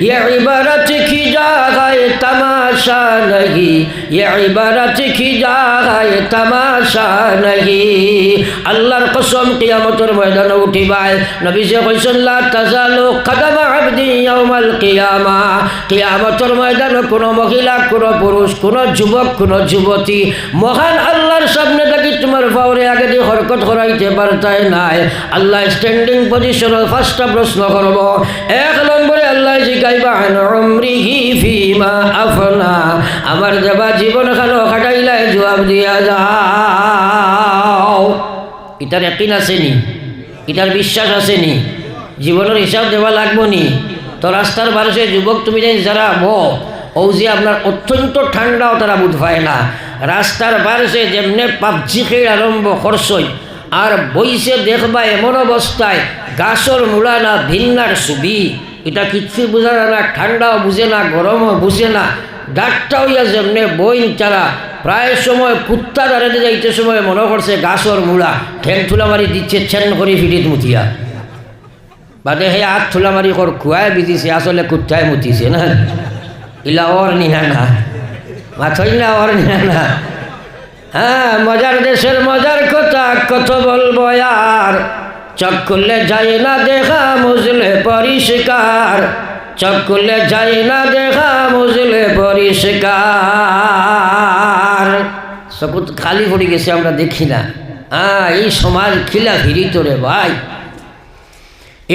ये इबारत की जगह तमाशा नहीं, ये इबारत की जगह तमाशा नहीं। अल्लाहर कसम कियामतर मैदान उठिबाय, नबी से कइसन ला ताजालु कदम अब्दी यौमाल कियामा। कियामतर मैदान कोनो महिला, कोनो पुरुष, कोनो যুবক, কোনো যুবতী মহান আল্লাহর সামনে থাকি তোমার পাওরে আগে দিয়ে হরকত করাইতে পারতাই নাই। আল্লাহ স্ট্যান্ডিং পজিশনে ফার্স্টটা প্রশ্ন করব। এক নম্বরে আল্লাহ জিগাইবা আন উমরিহি ফিমা আফনা, আমার দেবা জীবন খানো খাটাইলাই জবাব দিয়া যাও। এটার ইয়াকিন আসেনি? এটার বিশ্বাস আসেনি? জীবনের হিসাব দেওয়া লাগবো নি? তো রাস্তার বারসে যুবক তুমি জানি যারা ও যে আপনার অত্যন্ত ঠান্ডাও তারা বুধ পায় না। রাস্তার বারসে যেমনে পাবজি খেয়ে আরম্ভ করছই, আর বইসে দেখবা এমন অবস্থায় গাছর মূলা না ভিন্নার ছবি, এটা কিচ্ছু বোঝা যায় না। ঠান্ডাও বুঝে না, গরমও বুঝে না। ডাক্তার হইয়া যেমনে বইন তারা প্রায় সময় কুত্তা দাঁড়াতে যাইতে সময় মনে করছে গাছর মূলা, ঠ্যাং থুলামারি দিচ্ছে ছেন করে ফিটিত মুতিয়া বাদে হে হাত থুলামারি কর খুয়ায় বিদিছে, আসলে কুত্তায় মুতিছে না। ইলা ওর নিনা না, মাথই না ওর নিনা না। হ্যাঁ, মজার দেশের মজার কথা কত বলবো আর, চোখ খুললে যায় না দেখা মুজলে পরিষ্কার, চোখ খুললে যায় না দেখা মুজলে পরিষ্কার। চকুত খালি পড়ে গেছে, আমরা দেখি না। এই সমাজ খিলা ফিরিত রে ভাই,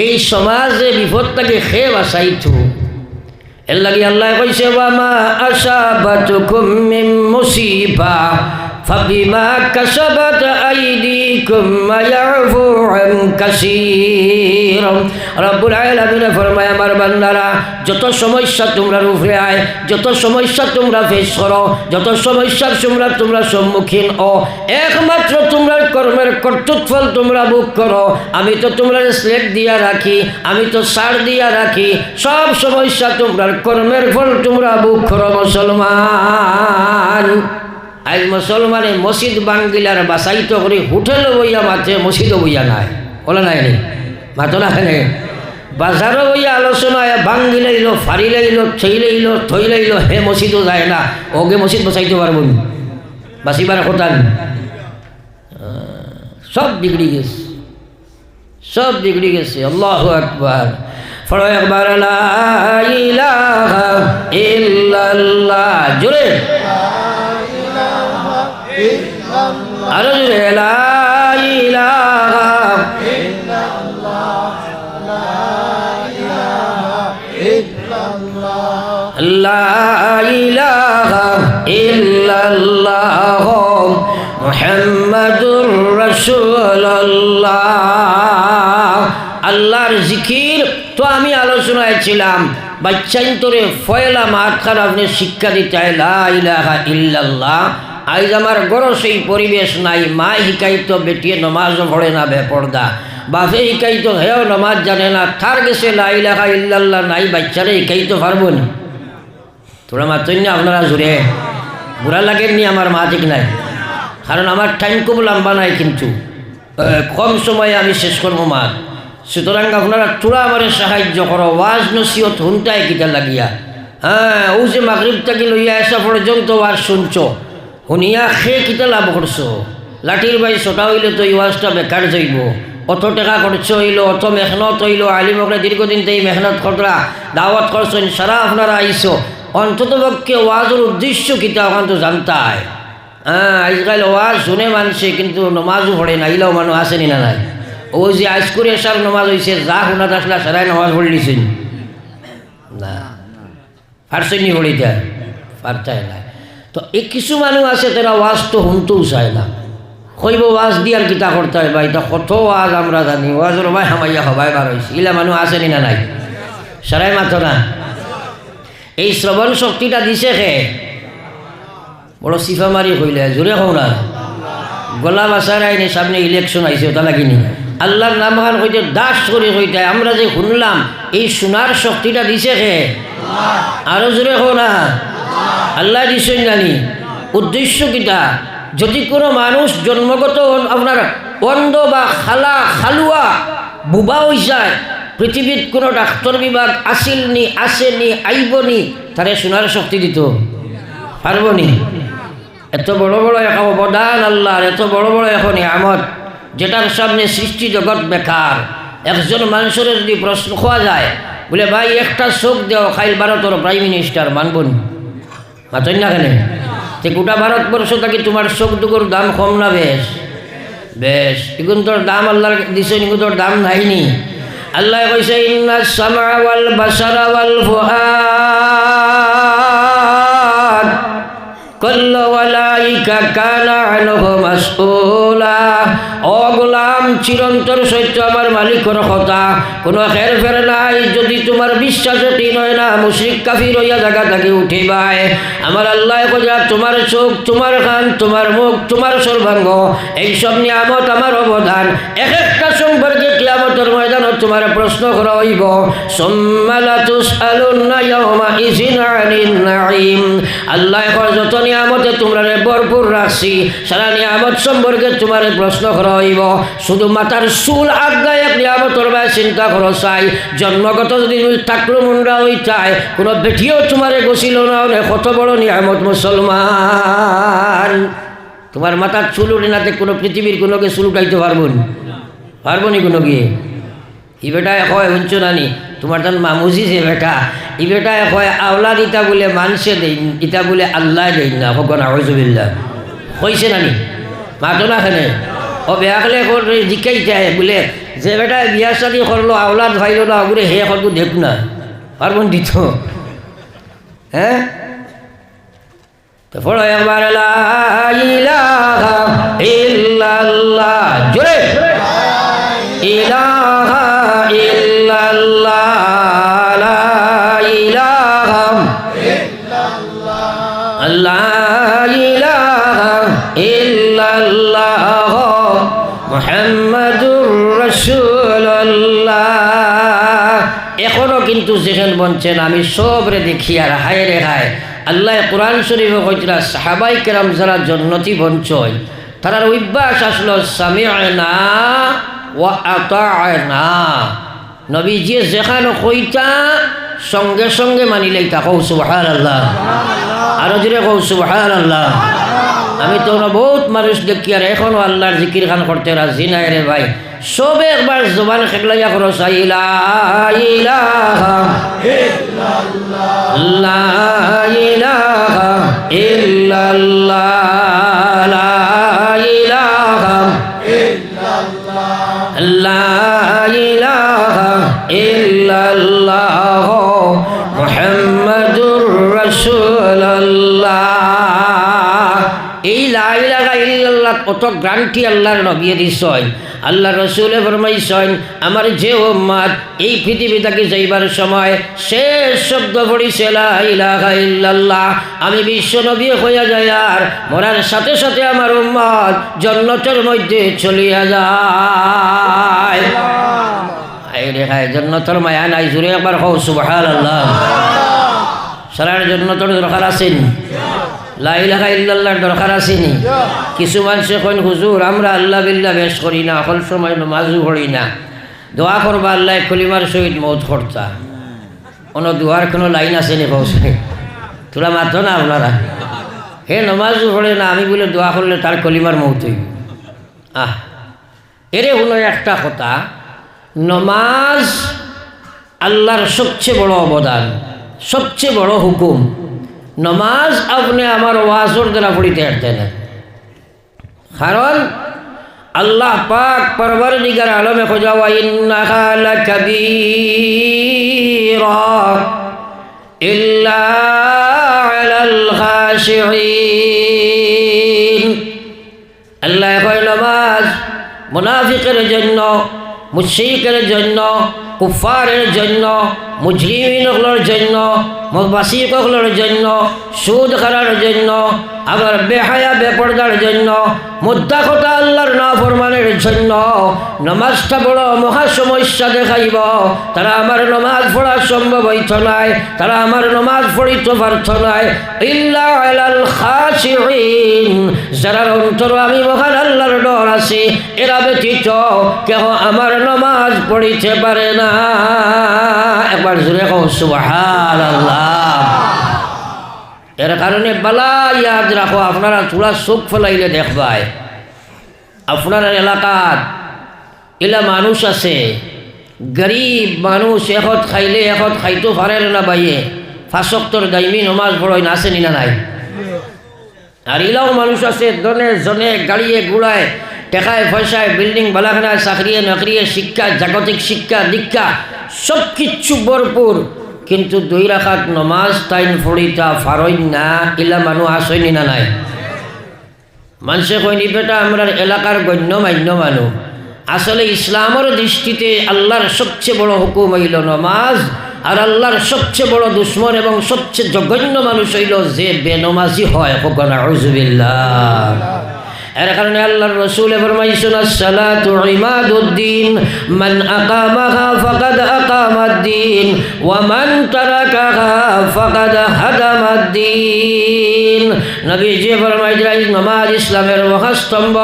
এই সমাজে বিপদটাকে খেয়ে বাসাইতো। এর লাগি আল্লাহ কইছে ওয়ামা আসাবাতুকুম মিন মুসিবা ফাবিমা কাসাবাত আইদিকুম ওয়া ইয়াফু আন কাসীর। রব্বুল আলামিন ফরমায়, আমার বান্দারা যত সমস্যা তোমরা উপরে আয়, যত সমস্যা তোমরা ফেস করো, যত সমস্যার তোমরা সম্মুখীন ও একমাত্র তোমরা কর্মের কর্তৃত্বফল তোমরা ভোগ করো, আমি তো তোমরা স্লেট দিয়া রাখি, আমি তো সার দিয়া রাখি। সব সমস্যা তোমরা কর্মের ফল তোমরা ভোগ করো মুসলমান। আজ মুসলমানে মসজিদ বাঙ্গিলার বাসাইত করে হোটেল বইয়া মাত্রে মসজিদও বইয়া নাই, বলে নাই নি মাতো না। বাজারও ওই আলোচনায় ভাঙ্গি লাইল, ফাড়ি লাইল, থই লাইল, থই লাইল, হে মসজিদও যায় না, ওকে মসজিদ বসাইতে পারব না, বাঁচিবার কথা নেই। সব বিগড়ি গেছে, সব বিগড়ি গেছে। আল্লাহু আকবার। পড়ো একবার লা ইলাহা ইল্লাল্লাহ, জোরে আরো জোরে, লা ইলাহা লা ইলাহা ইল্লাল্লাহ মুহাম্মাদুর রাসূলুল্লাহ। আল্লাহর জিকির তো আমি আলোচনায় ছিলাম, বাচ্চাইন তোরে ফয়লা মাতখান আপনি শিক্ষা দিতে হয় লা ইলাহা ইল্লাল্লাহ। আজ আমার গড় সেই পরিবেশ নাই, মা শিকাইতো বেটিয়ে নমাজও পড়ে না বেপর্দা, বাপে শিকাইতো হেও নমাজ জানে না, তার গেছে লা ইলাহা ইল্লাল্লাহ নাই, বাচ্চারে শিকাইতে পারবো না। তোরা মাতই না আপনারা জোরে, বুড়া লাগেননি আমার মা ঠিক নাই, কারণ আমার টাইম খুব লম্বা নাই, কিন্তু কম সময়ে আমি শেষ করবো মা। সুতরাং আপনারা তোরা আমার সাহায্য করো, ওয়াজ নসিহত শুনতাই কিতা লাগিয়া। হ্যাঁ, ও যে মাগরিব থেকে লইয়া আসা পর্যন্ত ওয়াজ শুনছ, শুনিয়া সে কিতা লাভ করছো? লাঠির বাই ছোটা হইলে তো এই ওয়াজটা বেকার যাইব। অত টাকা খরচ হইল, অত মেহনত হইল, আলিমকরা দীর্ঘদিন থেকে মেহনত করা, দাওয়াত করছেন, সারা আপনারা আইসো, অন্তত পক্ষে ওয়াজের উদ্দেশ্য কিতা ওখান তো জানতায়। হ্যাঁ, আজকাল ওয়াজ শুনে মানছে কিন্তু নমাজও পড়ে না, ইলাও মানুষ আসেনি না নাই। ও যে আজ করে এসার নমাজ হয়েছে, যা শুনা আসলা সারাই নমাজ পড়ে দিছেন না, পারছেননি পড়িতে পারতাই না। তো এই কিছু মানুষ আছে তারা ওয়াজ তো শুনতেও চায় না, কইব ওয়াজ দিয়ার কিতা করতে হয় ভাই, তা কত ওয়াজ আমরা জানি, ওয়াজের ভাই হামাইয়া হবাই বার হয়েছে, ইলা মানুষ আসেনি না নাই, সারাই মাত্র না। এই শ্রবণ শক্তিটা দিছে খে বড় সিফা মারি কইলে জোরে হও না, গলা বাসার আইনি সামনে ইলেকশন আইছে ওটা লাগিনি, আল্লাহর নাম খান কইতে দাস করে কইতে আমরা যে শুনলাম, এই শোনার শক্তিটা দিছে খে, আরো জোরে হও না, আল্লাহ দিছেন জানি। উদ্দেশ্য কিটা? যদি কোনো মানুষ জন্মগত আপনার অন্ধ বা খালুয়া বুবা হয়ে যায়, পৃথিবীর কোনো ডাক্তার বিভাগ আসিলনি, আসেনি, আইবনি, তারে শোনার শক্তি দিত পারবনি? এত বড় বড় এক অবদান আল্লাহর, এত বড় বড় এখন আমদ, যেটার সামনে সৃষ্টি জগৎ বেকার। একজন মানুষের যদি প্রশ্ন খোয়া যায়, বলে ভাই একটা চোখ দেও, খাইল ভারতের প্রাইম মিনিস্টার, মানবন মাতই না কেন? তে গোটা ভারতবর্ষ থাকি তোমার চোখ দুটোর দাম কম না বেশ? বেশ, এখন তোর দাম আল্লাহর দিছে, কিন্তু তোর দাম নাইনি। আল্লাহ কইছে ইন্নাস সামআ ওয়াল বাসারা ওয়াল ফুআদ কুল্লু উলাইকা কানা আনহু মাসউলা। ও গোলাম, চিরন্তর সত্য আমার মালিকের কথা, কোনো হেরফের নাই। যদি তোমার বিশ্বাসে ঠিক হয় না, মুশরিক কাফির হইয়া জায়গা থেকে উঠিবাই। আমার আল্লাহ কইয়া তোমার চোখ, তোমার কান, তোমার মুখ, তোমার সর্বাঙ্গ, এইসব নিয়ামত আমার অবদান, এক একটা সম্পর্কে কিয়ামতের ময়দানত তোমার প্রশ্ন করা হইব। সুম্মা লা তুসআলুনা ইয়াওমা ইযিন আনিন নাঈম। আল্লাহ কয় যত নিয়ামতে তোমরা ভরপুর রাখছি, সারা নিয়ামত সম্পর্কে তোমার প্রশ্ন করা হইব। শুধু মাথার চুল আগায় এক নিয়ামতের ভাই চিন্তা করো চাই, জন্মগত যদি টাকলু মুন্ডা হই চায়, কোনো বেটিও তোমারে গছিল না, কত বড় নিয়ামত মুসলমান। তোমার মাথার চুল উঠে নাতে কোনো পৃথিবীর কোনোকে চুল উঠাইতে পারবো নি কোনো গিয়ে। ই বেটায় হয় শুনছো নানি, তোমার তার মামুজি যে বেটা, ই বেটায় হয় আওলাদ ইটা বলে মানুষে দেই, ইটা বলে আল্লাহ দেই না, হকন আউযুবিল্লাহ কইছে নানি, মাতো না খেলে ও বেয়া খেলে জিকাইতে বলে যে বেটায় বিয়া শাদি করলো, আওলাদ ভাইল না, ওগুলো হে করবো দেখ না পারবন দিত। হ্যাঁ, তো পড়ো একবার লা ইলাহা ইল্লাল্লাহ, জোরে ইলাহা ইল্লাল্লাহ, লা ইলাহা ইল্লাল্লাহ, লা ইলাহা ইল্লাল্লাহ মুহাম্মাদুর রাসূলুল্লাহ। এখনো কিন্তু যেখান বলছেন আমি সবরে দেখি আর হায় রে হায়। আল্লাহ কোরআন শরীফে কইতরা সাহাবাই কেরাম যারা জন্নতি বঞ্চয়, তারার অভ্যাস আসলো সামি'না ওয়া আতা'না, নবীজি যেখানে কইতা সঙ্গে সঙ্গে মানি লইতা। কৌ সুবহানাল্লাহ, আরো জোরে কৌ সুবহানাল্লাহ। আমি তো বহুত মানুষ দেখি আর এখনো আল্লাহর জিকির খান করতে রাজি নাই রে ভাই। সবে একবার জবান খেগলাইয়া করো লা ইলাহা ইল্লাল্লাহ, লা ইলাহা ইল্লাল্লাহ, লা ইলাহা ইল্লাল্লাহ, লা ইলাহা ইল্লাল্লাহ মুহাম্মাদুর রাসূলুল্লাহ। এই লা ইলাহা ইল্লাল্লাহ কত গ্যারান্টি আল্লাহর নবী দিছেন। আল্লাহ রসুলে ফরমাইছেন আমার যে উম্মত এই পৃথিবী থেকে যাইবার সময় শেষ শব্দ পড়িছে লা ইলাহা ইল্লাল্লাহ, আমি বিশ্ব নবী হইয়া যাই আর মরার সাথে সাথে আমার উম্মত জান্নাতের মধ্যে চলিয়া যায়। এই রেখায় জান্নাতের মায়া নাই, জুড়ে একবার কও সুবহানাল্লাহ। সারার জান্নাতের দরকার আছেন, লা ইলাহা ইল্লাল্লাহর দরকার আসেনি। কিছু মানুষে কইন হুজুর আমরা আল্লাহ বিল্লাহ বেশ করি না, সকল সময় নামাজও পড়ি না, দোয়া করবা আল্লাহ কলিমার সহিত মৌত করতা। কোনো দোয়ার কোনো লাইন আসেনি পৌঁছে তোরা মাত্র না আপনারা। হে নামাজও পড়ে না, আমি বলে দোয়া করলে তার কলিমার মৌত হইব। এরে হলো একটা কথা, নমাজ আল্লাহর সবচেয়ে বড় অবদান, সবচেয়ে বড় হুকুম। নমাজ আপনি আমার ওয়াজর দ্বারা পড়িতে পারতেন না, কারণ আল্লাহ পাক পরবর্তীকার আলমে খোঁজা ওয়া ইন্নাহা লাকাবীরা ইল্লা আলাল খাশিঈন। আল্লাহ কয় নমাজ মুনাফিকের জন্য, মুশরিকের জন্য, কুফারের জন্য, মুজরিমিনগুলোর জন্য, মুফাসিকগুলোর জন্য, সুদ খাওয়ার জন্য, আবার বেহায়া বেপরদার জন্য, মুদ্রা কথা আল্লাহর নাফরমানের জন্য নমাজটা বড় মহা সমস্যা দেখাইব। তারা আমার নমাজ পড়া সম্ভব হইত নাই, তারা আমার নমাজ পড়িতে পারত নাই। ইল্লা আলাল খাশিঈন, যারা অন্তর আমি মহান আল্লাহর ডর আছি এরা ব্যতীত কেহ আমার নমাজ পড়িতে পারে না। একবার জোরে কও সুবহানাল্লাহ। এর কারণে বালা ইয়াদ রাখো, আপনারা চূড়া চোখ ফেলাইলে দেখবাই আপনার এলাকাত এলা মানুষ আছে গরিব মানুষ, এখন খাইলে এখন খাইতো পারে না বাইয়ে, ফাঁসক্তর দাইমি নমাজ পড়াই না, আসেনি না নাই? আর এলাও মানুষ আছে দনে জনে গাড়িয়ে গুড়ায় টেকায় পয়সায় বিল্ডিং বালাখানায় চাকরিয়ে নকরিয়ে শিক্ষা, জাগতিক শিক্ষা দীক্ষা সব কিচ্ছু ভরপুর, কিন্তু দুই রাখাত নমাজ টাইম ফড়িতা ফারই না। ইলা মানুষ আসেনি না নাই? মানুষে কইনি বেটা আমরা এলাকার গণ্যমান্য মানুষ। আসলে ইসলামের দৃষ্টিতে আল্লাহর সবচেয়ে বড় হুকুম হইল নমাজ, আর আল্লাহর সবচেয়ে বড় দুশ্মন এবং সবচেয়ে জঘন্য মানুষ হইল যে বেনমাজি হয়। আউযুবিল্লাহ। এর কারণে আল্লাহর রাসূল ফরমাইছেন আসসালাতু ইমাদুদ্দিন, মান আকামাহা ফাকাদ আকামাদ্দিন ওয়া মান তারাকাহা ফাকাদ হাদামাদ্দিন। নবীজি ফরমাইলেন নামাজ ইসলামের মহাস্তম্ভ,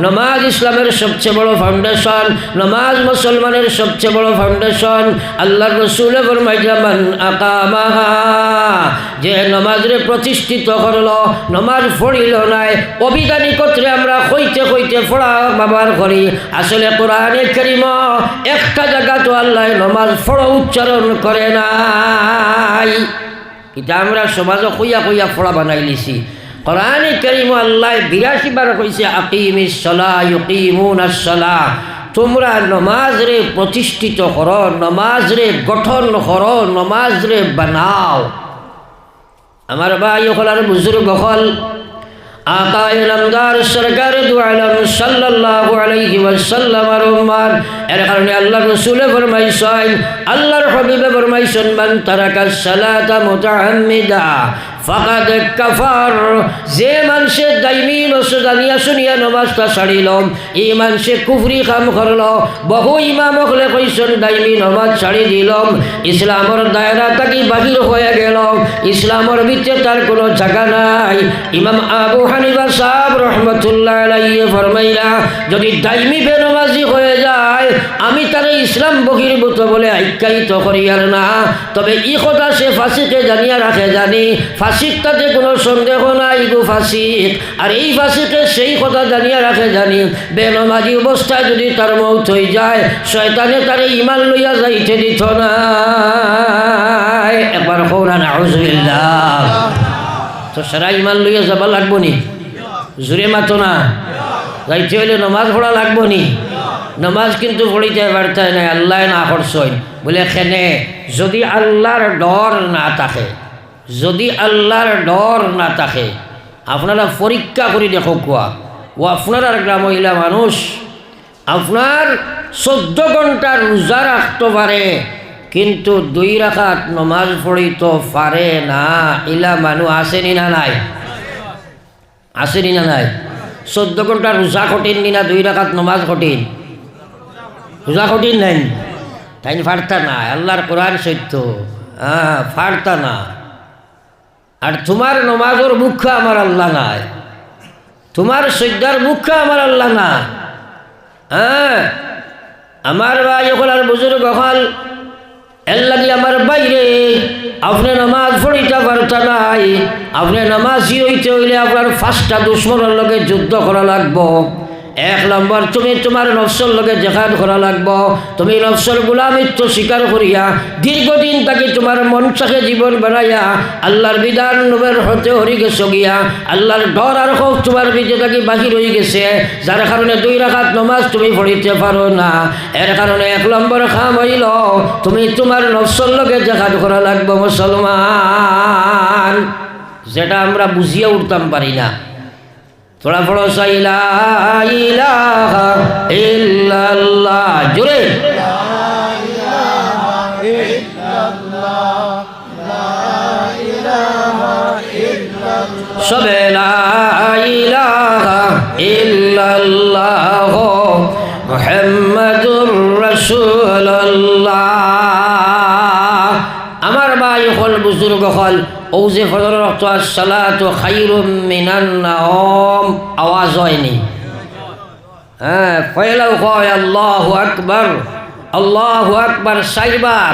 নামাজ ইসলামের সবচেয়ে বড় ফাউন্ডেশন, নামাজ মুসলমানের সবচেয়ে বড় ফাউন্ডেশন। আল্লাহর রাসূল ফরমাইলেন মান আকামাহা, যে নামাজরে প্রতিষ্ঠিত করলো, নামাজ পড়িল নাই, অবিধানিক ক্ষেত্রে আমরা কইতে কইতে পড়া ব্যবহার করি। আসলে কোরআনে কারীম একটা জায়গা তো আল্লাহ নামাজ পড়া উচ্চারণ করে নাই, এটা আমরা সমাজে কইয়া কইয়া পড়া বানাই লিছি। কোরআনে কারীম আল্লাহ 82 বার কইছে আকিমিস সালাহ ইউকিমুনাস সালাহ, তোমরা নমাজ রে প্রতিষ্ঠিত করো, নমাজ রে গঠন করো, নমাজ রে বানাও। আমার ভাই হলার বুজুর্গ হল আকায়ে নামদার সরকার দু আলম সাল্লাল্লাহু আলাইহি ওয়াসাল্লাম আর উম্মার। এর কারণে আল্লাহ রাসূল ফরমাইছেন, আল্লাহর হাবিবে ফরমাইছেন মান তারাকাস সালাতা মুতাআম্মিদা ফাকাদ কাফার। যে মানুষে দাইমি জানিয়া শুনিয়া নমাজটা ছাড়িল এই মানুষে কুফরি কাম করল। বহু ইমাম হলে কইছেন দাইমি নমাজ ছাড়ি দিল, ইসলামের দায়রা থাকি বাহির হয়ে গেল, ইসলামের ভিতরে তার কোনো জায়গা নাই। ইমাম আবু হানিফা সাহেব রহমতুল্লাহ আলাইহি ফরমাইলা, যদি দাইমি বেনমাজি হয়ে যায় আমি তারে ইসলাম বহির্ভূত বলে আখ্যায়িত করি আর না, তবে ই কথা সে ফাসিকে জানিয়া রাখে জানি, ফাসিক তাতে কোনো সন্দেহ নাই গো ফাসিক। আর এই ফাসিকে সেই কথা জানিয়া রাখে জানি, বেনমাজি অবস্থায় যদি তার মৌত হয়ে যায় শয়তানে তারে ইমান লইয়া যাইতে দিত না। একবার কওনা নাউযুবিল্লাহ। তো সারা ইমান লইয়া যাবা লাগবো নি? জোরে মাতো না। যাইতে হইলে নমাজ পড়া লাগবো নি? নমাজ কিন্তু পড়িতে পারতে নাই, আল্লাহ না করছই বলে খেনে। যদি আল্লাহর ডর না থাকে, যদি আল্লাহর ডর না থাকে, আপনারা পরীক্ষা করে দেখো কোয়া ও আপনার আর গ্রাম মহিলা মানুষ আপনার 14 ঘন্টা রোজা রাখতে পারে কিন্তু 2 রাকাত নমাজ পড়িতে পারে না, ইলা মানুষ আসেনি না নাই? আসেনি না নাই? 14 ঘন্টা রোজা কঠিন না 2 রাকাত নমাজ কঠিন? রোজা কঠিন নাই, তাই ফাড়তা না। আল্লাহর কোরআন সত্য, ফাড়তা না। আর তোমার নমাজের মুখ্য আমার আল্লাহ নাই, তোমার সজ্জার মুখ্য আমার আল্লাহ না। আমার ভাই এখন আর বুজুর্গ হল এর লাগে আমার বাইরে আপনি নামাজ পড়িতে পারতা নাই। আপনি নামাজি হইতে হইলে আপনার 5টা দুশ্মনের লগে যুদ্ধ করা লাগবো। 1 নম্বর তুমি তোমার নফসের লগে জেহাদ করা লাগবো। তুমি নফসের গোলামিত্ব স্বীকার করিয়া দীর্ঘদিন তাকে তোমার মনটাকে জীবন বানাইয়া আল্লাহর বিধান নবের হতে হরি গেছ গিয়া আল্লাহর ডর আর খৌফ তোমার ভিতরে থাকি বাহির হয়ে গেছে, যার কারণে 2 রাকাত নমাজ তুমি পড়িতে পারো না। এর কারণে 1 নম্বর কাম হইল তুমি তোমার নফসের লগে জেহাদ করা লাগবো মুসলমান, যেটা আমরা বুঝিয়ে উঠতাম পারি না। थोड़ा पढ़ो ला इलाहा इल्लल्लाह, जुरे सबे ला इलाहा इल्लल्लाह मुहम्मदुर रसूलुल्लाह। আমার ভাই হল বুজুর্গ হল ও যে ফজর রক্ত সালাতু খায়রুম মিনান নাওম আওয়াজ হয়নি। পয়লাও কয় আল্লাহু আকবার, আল্লাহু আকবার 4 বার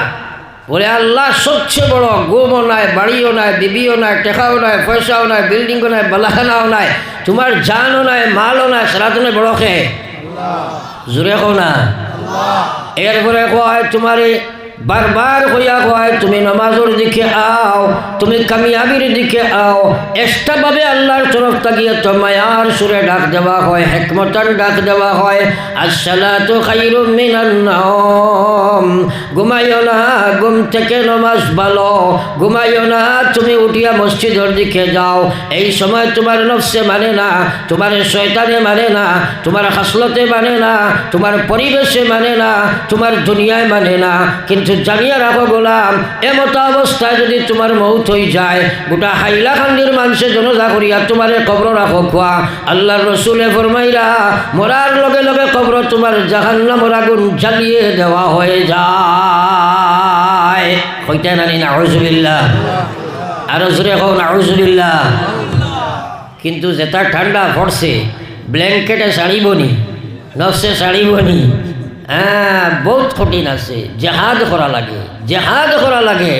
বলে আল্লাহ সবচেয়ে বড়। ঘুমও নাই, বাড়িও নাই, বিবিও নাই, টেকাও নাই, পয়সাও নাই, বিল্ডিংও নাই, বালাখানাও নাই, তোমার জানও নাই, মালও নাই, সারাদিনে বড় খে জোরে কো না। এরপরে কয় তোমারে বারবার কইয়া কয় তুমি নামাজের দিকে আও, তুমি কামিয়াবির দিকে আও। এক্সট্রাভাবে আল্লাহর তরফ তাকিয়ে তো মায়ার সুরে ডাক দেওয়া হয়, হিকমতান ডাক দেওয়া হয়, আসসালাতু খায়রুম মিনান নাওম। ঘুমাইও না, ঘুম থেকে নামাজ ভালো, ঘুমাইও না, তুমি উঠিয়া মসজিদের দিকে যাও। এই সময় তোমার নফসে মানে না, তোমার শয়তানে মানে না, তোমার হাসলতে মানে না, তোমার পরিবেশে মানে না, তোমার দুনিয়ায় মানে না। কিন্তু জানিয়া রাখো গোলাম, এমতো অবস্থায় যদি তোমার মৌত হয়ে যায় গোটা হাইলাকান্দির মানুষের জনজা করিয়া তোমারে কবর রাখো খোয়া। আল্লাহর রসুলে ফরমাইরা মরার লগে লগে কবর তোমার জাহান্নামের আগুন জ্বালিয়ে দেওয়া হয়ে যায়। হইতে নানি নাউযুবিল্লাহ, আরো জোরে কও নাউযুবিল্লাহ। কিন্তু যেটা ঠান্ডা পড়ছে ব্ল্যাঙ্কেটে শাড়িবনি, নফসে শাড়িবনি, বহুত কঠিন আছে। জেহাদ করা লাগে, জেহাদ করা লাগে।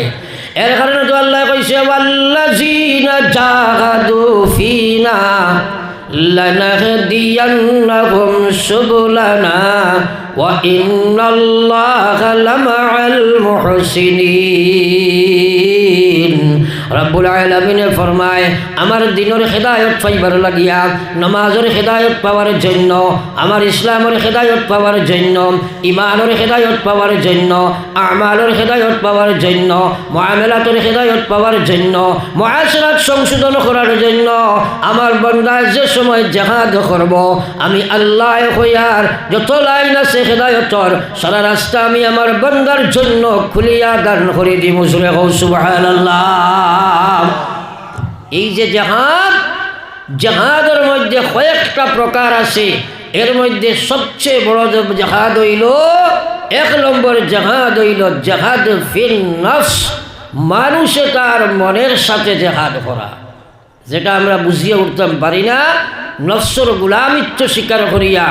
এর কারণে তো আল্লাহ কইছে ওয়াল্লাযীনা জাহাদু ফিনা লানাহদিয়ান্নাহুম সুবুলানা ওয়া ইন্নাল্লাহা লামাআল মুহসিনিন। রব্বুল আলামিনে ফরমায় আমার দিনের হেদায়ত পাইবার লাগিয়া, নামাজের হেদায়ত পাওয়ার জন্য, আমার ইসলামের হেদায়ত পাওয়ার জন্য, ইমানের হেদায়ত পাওয়ার জন্য, আমালের হেদায়ত পাওয়ার জন্য, মুআমালাতের হেদায়ত পাওয়ার জন্য, মুআশারাত সংশোধন করার জন্য আমার বান্দা যে সময় জিহাদ করব আমি আল্লাহ হইয়ার যত লাইন আছে হেদায়তর সারা রাস্তা আমি আমার বান্দার জন্য খুলিয়া দান করে দিব। সুবহানাল্লাহ। এই যে জাহাদ, জাহাদের মধ্যে কয়েকটা প্রকার আছে। এর মধ্যে সবচেয়ে বড় জাহাদ হইল, 1 নম্বর জাহাদ হইল জাহাদ ফিল নফস, মানুষে তার মনের সাথে জাহাদ করা, যেটা আমরা বুঝিয়ে উঠতে পারি না। নফসর গুলামিত্ব স্বীকার করিয়া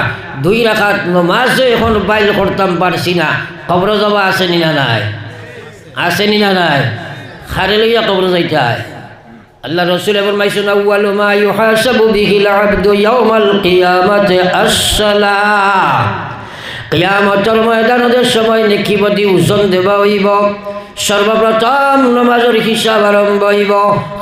2 রাকাত নমাজও এখন বাইল করতাম পারছি না। কবর যাওয়া আসেনি না নাই? আসেনি না নাই? খারে লইয়া কবর যাইতে হয়। আল্লাহ রসুল ফরমাইছেন আউয়ালু মা ইউহাসাবু বিহিল আবদু ইয়াউমাল কিয়ামাতি আস-সালাহ। কিয়ামতের ময়দানের সময় নেকিবদি ওজন দেবা হইব। সর্বপ্রথম নমাজের হিসাব আরম্ভ হইব।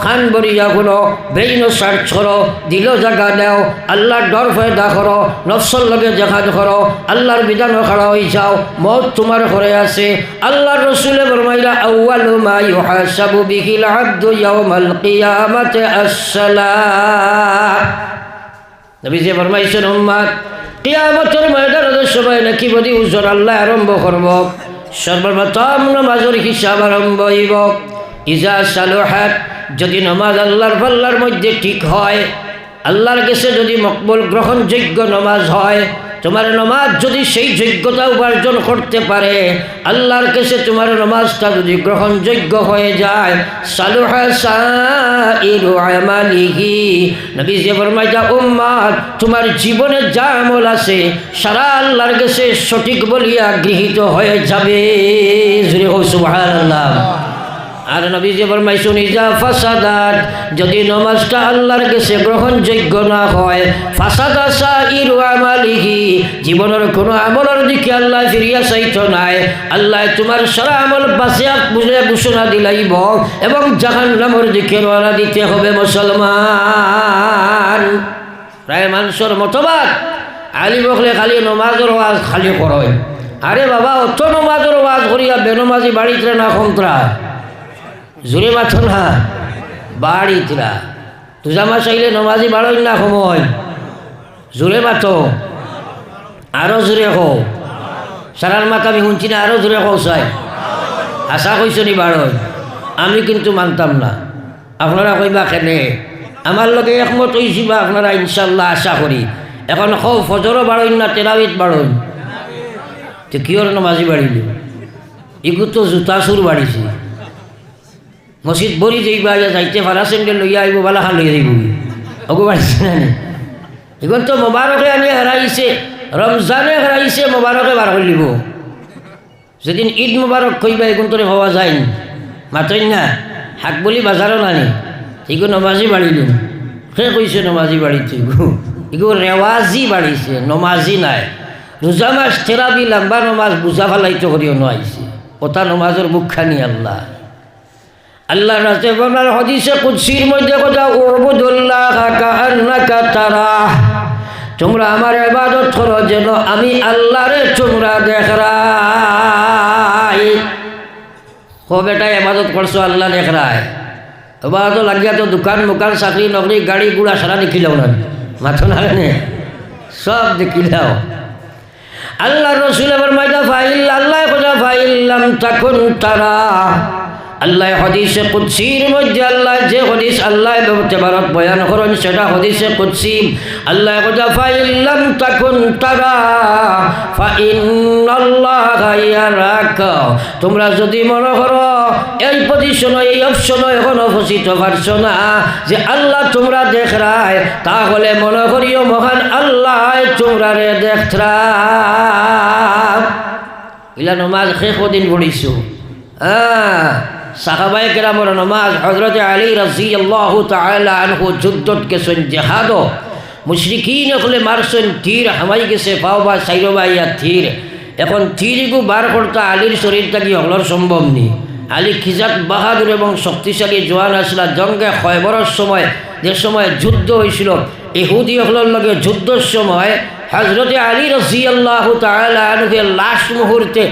খান বরিয়া শুনো, ব্রেইন সার্চ করো, দিল জাগা দেও, আল্লাহর ডর ফয়দা করো, নফসর লগে জাহাদ করো, আল্লাহর বিধান খাড়া হয়ে যাও। মত তোমার ঘরে আছে। আল্লাহর রাসূলে ফরমাইলা আউয়ালু মা ইউহাসাবু বিহিল আবদু ইয়াউমাল কিয়ামাতি আস-সালাহ। নবীজি ফরমাইছেন উম্মত, কিয়ামতের ময়দানের সময় নেকিবদি ওজন আল্লাহ আরম্ভ করব। সর্বপ্রথম নামাজের হিসাব আরম্ভ হইব। ইজা সালুহাত, যদি নামাজ আল্লাহর পাল্লার মধ্যে ঠিক হয়, আল্লাহর কাছে যদি মকবুল গ্রহণযোগ্য নামাজ হয়, তোমার নামাজ যদি সেই যোগ্যতা উপার্জন করতে পারে, আল্লাহর কাছে তোমার নামাজটা যদি গ্রহণযোগ্য হয়ে যায়, সালুহা সাইরু আমালিহি, নবীজি ফরমাইয়া উম্মত, তোমার জীবনে যা আমল আছে সারা আল্লাহর কাছে সঠিক বলিয়া গৃহীত হয়ে যাবে। জোরে কও সুবহানাল্লাহ। আর নবীজি ফরমাইছেন ইজা ফাসাদাত, যদি নামাজটা আল্লাহর কাছে গ্রহণযোগ্য না হয়, ফাসাদা সাইরু আমালিহি, জীবনের কোনো আমলের দিকে আল্লাহ ফিরিয়া চাইতো নাই, আল্লাহ তোমার সারা আমল বাঁচিয়া বুঝে ঘোষণা দিলাইব এবং জাহান্নামের দিকে রওনা দিতে হবে। মুসলমান, প্রায় মানুষের মতবাদ আলী বকলে খালি নমাজের ওয়াজ খালি করয়। আরে বাবা, অত নমাজের ওয়াজ করিয়া বেনমাজি বাড়িতে না খন্ত্রা, জোরে মাথো না বাড়িতরা, তুজামা চাইলে নমাজি বাড়ই না সময়, জোরে মাথো, আরো জোরে কও, সারার মাথা আমি শুনছি না, আরো জোরে কও চাই, আশা কইছো নি বাড়ই? আমি কিন্তু মানতাম না। আপনারা কইবা কেনে? আমার লগে একমত হইছি বা আপনারা ইনশাল্লাহ আশা করি। এখন কও ফজরও বাড়ই না তেরাবিত বাড়ই, তো কিয়র নমাজি বাড়িল? এগুলো তো জুতা সুর বাড়িছে। মসজিদ বরি যাইবা, যাইতে ভাড়া স্যান্ডেল লইয়া আইব, বালা খান লইয়া যাইব, ওগো বাড়িছে না? এখন তো মোবারকে আনি হারাইছে, রমজানে হারাইছে, মোবারকে বার করে লিব। যেদিন ঈদ মোবারক কইবা এখন তোরে হওয়া যায় মাতই না, হাক বলি বাজারও নানি, এগো নমাজি বাড়িল। সে কইছে নমাজি বাড়িতে, এগো রেওয়াজি বাড়িছে, নমাজি নাই। রোজা মাস থেরাবি লম্বা নমাজ বুঝা ফেলাইতে করিও নাইছে, ওটা নমাজের মুখখানি আল্লাহ। আল্লাহ রাসূলের হাদিসে কুদসির মধ্যে কথা, উবুদুল্লাহ কাআন্নাকা তারাহ, তোমরা আমার ইবাদত করো যেন আমি আল্লাহরে তোমরা দেখরাই। ও বেটা, ইবাদত করছো আল্লাহ দেখরাই, ইবাদত লাগিয়া তো দোকান মুকান চাকরি নকরি গাড়ি গুড়া সারা দেখিলাও না, মাথো না সব দেখিলাও। আল্লাহ রাসূল ফরমাইতা ফাইল, আল্লাহ কথা ফাইল্লাম তাকুন তারা, আল্লাহ হাদিসে কুদসির মধ্যে আল্লাহ যে হাদিস আল্লাহ তেবারক বয়ান করেন সেটা হাদিসে কুদসি। আল্লাহ কথা ফাইল্লাম তাকুন তারা ফাইন্নাল্লাহা ইয়ারাকা, তোমরা যদি মনে করো এই পজিশন এই অপশন এখনো উপস্থিত পারছো না যে আল্লাহ তোমরা দেখরায়, তাহলে মনে করিও মহান আল্লাহ তোমরা রে দেখরা। ইলা নমাজ শেষ দিন পড়িছো। সাহাবায়ে কেরামের নমাজ, হযরত আলী রাদিয়াল্লাহু তাআলা আনহু যুদ্ধত গেছেন, জিহাদ, মুশরিকিন হলে মারছেন তীর, হামাই গেছে পাও বা সাইরবা ইয়া তীর। এখন তীরগু বার করতে আলীর শরীরটা কি হলর সম্ভব নি? আলী খিজাত বাহাদুর এবং শক্তিশালী জওয়ান আসলা। জঙ্গে খয়বরের সময়, যে সময় যুদ্ধ হয়েছিল ইহুদি হলর লগে, যুদ্ধের সময় হযরত আলী রাদিয়াল্লাহু তাআলা আনহুর লাস্ট মুহূর্তে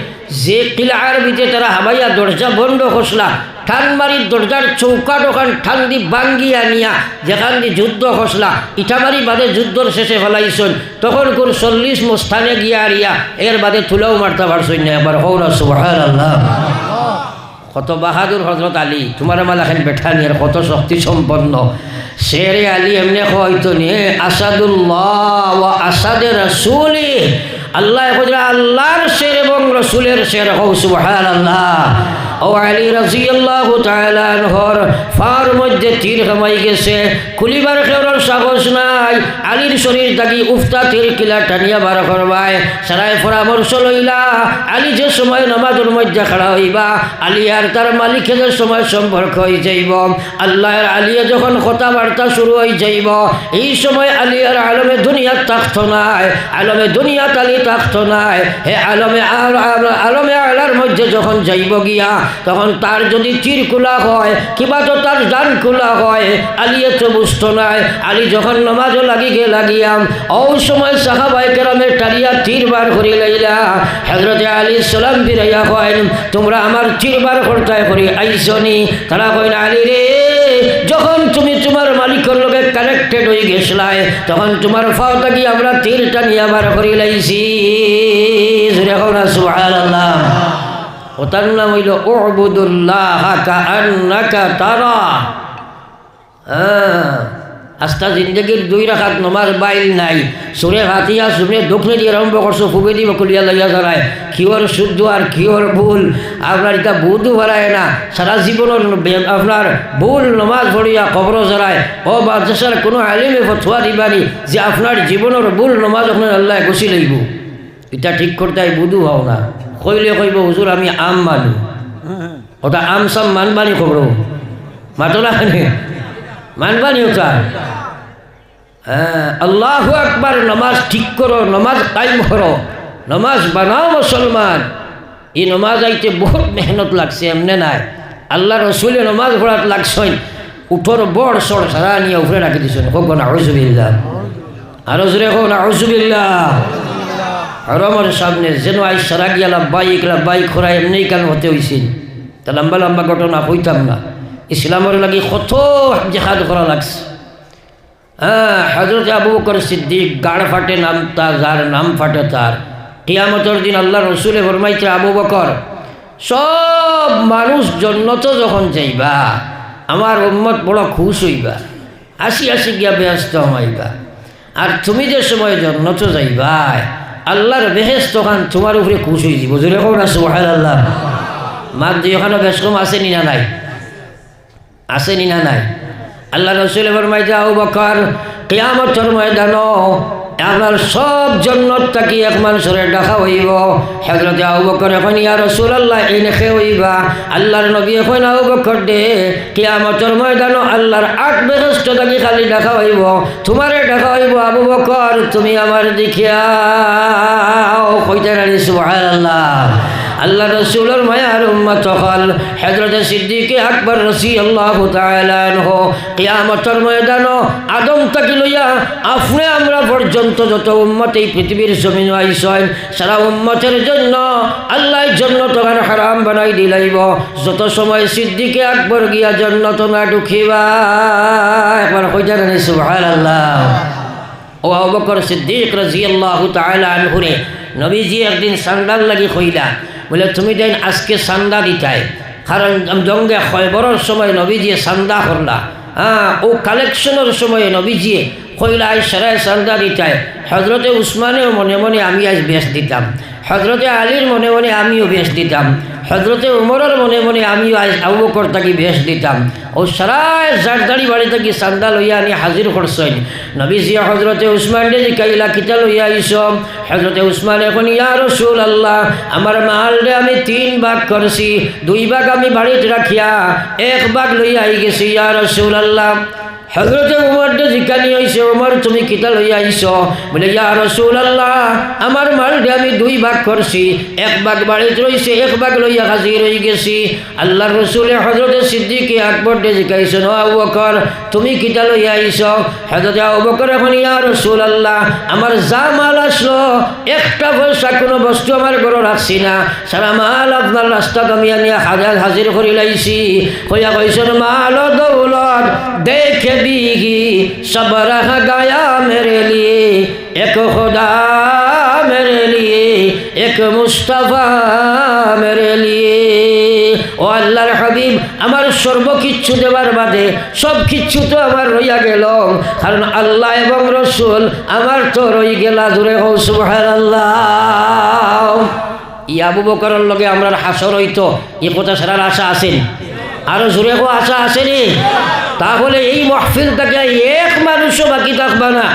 যে কিলার ভিতরে তারা হাবাইয়া দরজা বন্ধ করছলা, ঠান মারি দরজার চৌকাট ওখান ঠান দি বাঙ্গিয়া নিয়া যেখান দিয়ে যুদ্ধ খসলা, ইটামারি বাদে যুদ্ধর শেষে ফেলাইছেন, তখন কোন 40 স্থানে গিয়া আরিয়া এর বাদে তুলাও মারতে পারছেন না। এবার হৌরা সুবহানাল্লাহ। কত বাহাদুর হজরত আলী, তোমার মালাখান বেঠা নিয়ে কত শক্তি সম্পন্ন। শেরে আলী এমনি হয়তো নিয়ে আসাদুল্লাহ ও আসাদে রসুলি, আল্লাহ আল্লাহর শের এবং রসুলের শের হও সুবহানাল্লাহ। ও আলী রাদিয়াল্লাহু তাআলা আনহুর ফার মধ্যে তীর কামাই গেছে, খুলিবার কেউর সাহস নাই। আলীর শরীর থাকি উফতা তীর কিলা টানিয়া বার করবায় সারাই পরামর্শ লইলা। আলী যে সময় নামাজের মধ্যে খাড়া হইবা, আলী আর তার মালিকের যে সময় সম্পর্ক হয়ে যাইব, আল্লাহর আলিয়া যখন কথাবার্তা শুরু হয়ে যাইব, এই সময় আলী আর আলমে দুনিয়া থাকত নাই, আলমে দুনিয়া আলী থাকত নাই। হে আলমে আলার মধ্যে যখন যাইব গিয়া, তখন তার যদি তীর খোলা হয় কিবা তো তার জান খোলা হয়, আলিয়ে তো বুঝতো নাই। আলী যখন নমাজও লাগিয়াম, ওই সময় সাহাবাই কেরামের টালিয়া তীর বার করি লাইলা। হযরতে আলী সালাম ফিরাইয়া কয়েন, তোমরা আমার তীর বার করতে করি আইসনি? তারা কইন, আলী রে, যখন তুমি তোমার মালিকের লোকে কানেক্টেড হয়ে গেছলাই, তখন তোমার ফাও থাকি আমরা তীরটা নিয়ে বার করি লাইছি। সুবহানাল্লাহ। ওটার নাম হইল উবুদুল্লাহ কাআন্নাকা তারা। আস্তা জিন্দগির 2 রাকাত নমাজ বাইল নাই, সুরে ফাতিহা সুরে দক্ষিণে দিয়ে আরম্ভ করছো, ফুবে দিব কুলিয়া লাইয়া ধরায়, কিওর শুদ্ধ আর কিওর ভুল আপনার এটা বুধু ভরায় না। সারা জীবনের আপনার ভুল নমাজ পড়িয়া কবর জড়ায়। ও বাদশার কোনো আলিমে ফতোয়া দিবানি যে আপনার জীবনের ভুল নমাজ আপনার আল্লাহ গুছি লইব, এটা ঠিক করতে বুধু হও না। কইলে কইব, হুজুর আমি আম মানু, ওটা আম সাম মানবানি খবর মাতলা মানবানি ওটা। হ্যাঁ, আল্লাহু আকবার, নমাজ ঠিক করো, নমাজ কায়েম করো, নমাজ বানাও মুসলমান। এই নমাজ আইতে বহুত মেহনত লাগছে, এমনি নাই। আল্লাহ রসুলে নমাজ পড়াত লাগছেন, উঠোর বড় সড় সারা নিয়ে উপরে রাখি দিচ্ছেন। হোক না আউযুবিল্লাহ, আরো জোরে হোক না আউযুবিল্লাহ। হরমের সামনে যেন আই সারা গিয়া বাইক খোরা এমনি কেন হতে হয়েছিল, তা লম্বা লম্বা ঘটনা কইতাম না। ইসলামের লাগি কত জেহাদ করা লাগছে। হ্যাঁ, হযরত আবু বকর সিদ্দিক গাড় ফাটে নাম তার, যার নাম ফাটে তার। কিয়ামতের দিন আল্লাহ রসুলে ফরমাইছে, আবু বকর, সব মানুষ জন্নত যখন যাইবা, আমার উম্মত বড় খুশ হইবা, আসি গিয়া ব্যস্ত হইবা। আর তুমি যে সময় জন্নত যাইবা, আল্লাহর বেহেশত তখন তোমার উপরে খুশ হয়ে যাব। জোরে কও না সুবহানাল্লাহ। মার দুই ওখানে বেশকম আসেনি না নাই? আসেনি না নাই? আল্লাহ রসুল ফরমাইছে, আবু বকর, কিয়ামতের ময়দানও আপনার সব জন্নত থাকি এক মানুষের ডাকা হইব। হযরতে আবু বকর এখন, ইয়া রাসূলুল্লাহ, এই নেখে হইবা। আল্লাহর নবী এখন, আবু বকর দে, কিয়ামতের ময়দানও আল্লাহর 8 বেহেশত থাকি খালি ডাকা হইব, তোমারে ডাকা হইব, আবু বকর তুমি আমার দেখিয়াও। কইতে রানি সুবহানাল্লাহ। আল্লাহ রসুলের মায়ার উম্মত হল হযরতে সিদ্দিক আকবর রাদিয়াল্লাহু তাআলা আনহু কিয়ামতের ময়দানও আদম থেকে লইয়া আপনি আমরা পর্যন্ত যত উম্মত এই পৃথিবীর জমিনে আইছেন, সারা উম্মতের জন্য আল্লাহ জান্নাত হারাম বানাই দিলাইব। যত সময় সিদ্দিক আকবর গিয়া জান্নাত না ঢুকিবা, একবার কইতে রানি সুবহানাল্লাহ। ও আবু বকর সিদ্দিক রাদিয়াল্লাহু তাআলা আনহু রে নবীজি একদিন সান্দাল লাগি কইলা, বলে তুমি দেন আজকে সান্দা দিতাই, কারণ জঙ্গে খয়বরের সময় নবীজি সান্দা করলা। হ্যাঁ, ও কালেকশনের সময় নবীজি কইলা আজ সারায় সান্দা দিতাই। হজরতে উসমানেও মনে মনে আমি আজ বেশ দিতাম, হজরতে আলীর মনে মনে আমিও বেশ দিতাম, হজরতে উমরের মনে মনে আমিও আজ আবু বকর তাকে বেশ দিতাম। ও সারায় জারদারি বাড়ি থেকে চান্দা লইয়া আনি হাজির করছেন। নবীজি হজরতে উসমান রে কাইলা কিতা লইয়া আইস? হজরতে উসমান এখন, ইয়া রাসূলুল্লাহ, আমার মাল রে আমি 3 ভাগ করছি, 2 ভাগ আমি বাড়িতে রাখিয়া 1 ভাগ লইয়া আই গেছি ইয়া রাসূলুল্লাহ। হযরতে উমর দে জিজ্ঞানি হইছে, উমর তুমি কিতা লইয়া আইছ? বলে, ইয়া রাসূলুল্লাহ, আমার মাল দে আমি 2 ভাগ করছি, 1 ভাগ বাড়িতে রইছে, 1 ভাগ লইয়া হাজির হয়ে গেছি। আল্লাহর রাসূলে হযরতে সিদ্দিক আকবর দে জিজ্ঞাইছেন, ও আবু বকর তুমি কিতা লইয়া আইছ? হযরতে আবু বকর এখন, ইয়া রাসূলুল্লাহ, আমার যা মাল আসলো একটা পয়সা কোনো বস্তু আমার ঘরে রাখছি না, সারা মাল আপনার রাস্তা আমি আনিয়া হাজির করি লাইছি। কইয়া কইছেন, মাল দৌলত দেখে बीगी सब रह गया मेरे लिए एक खुदा मेरे लिए एक मुस्तफ़ा मेरे लिए ও আল্লাহর হাবিব আমার সর্বকিচ্ছু দেবার বাদে সব কিচ্ছু তো আমার রইয়া গেল কারণ আল্লাহ এবং রসুল আমার তো রই গেলা জুড়ে হও সুবহানাল্লাহ ই আবু বকরের লগে আমরার হাসর হইতো এই কথা সারার আশা আছেন আরো জোরে হো আশা আসেনি তাহলে এই মাহফিল থেকে এক মানুষও বাকি থাকবে না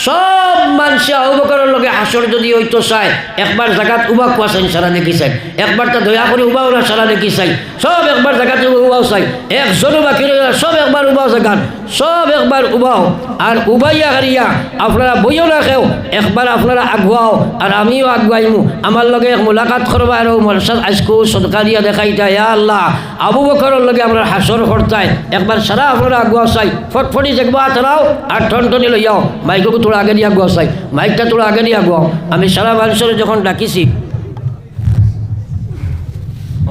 সব মানুষে আবু বকরের লগে হাসর যদি হইতো চায় একবার জায়গাত উবা কোয়াছেন সারা দেখি চাই একবার তা দয়া করে উবাও না সারা দেখি চাই সব একবার জায়গাতে উবাও চাই একজনও বাকি রইল সব একবার উবাও জায়গাত সব একবার উবাও আর উবাইয়া হারিয়া আপনারা বইও না খেও একবার আপনারা আগুয়াও আর আমিও আগুয়াইমু আমার লগে এক মোলাকাত করবা আর মরসাদ আজকু সদকা দিয়া দেখাইতা ইয়া আল্লাহ আবু বকরের লগে আমরা হাসর করতাই একবার সারা আপনারা আগুয়া চাই ফটফটি দেখবা তারাও আর টনটনি লইয়াও মাইককে তোরা আগে দিয়ে আগুয়া চাই মাইকটা তোরা আগে দিয়ে আগুয়াও আমি সারা মানুষের যখন ডাকিছি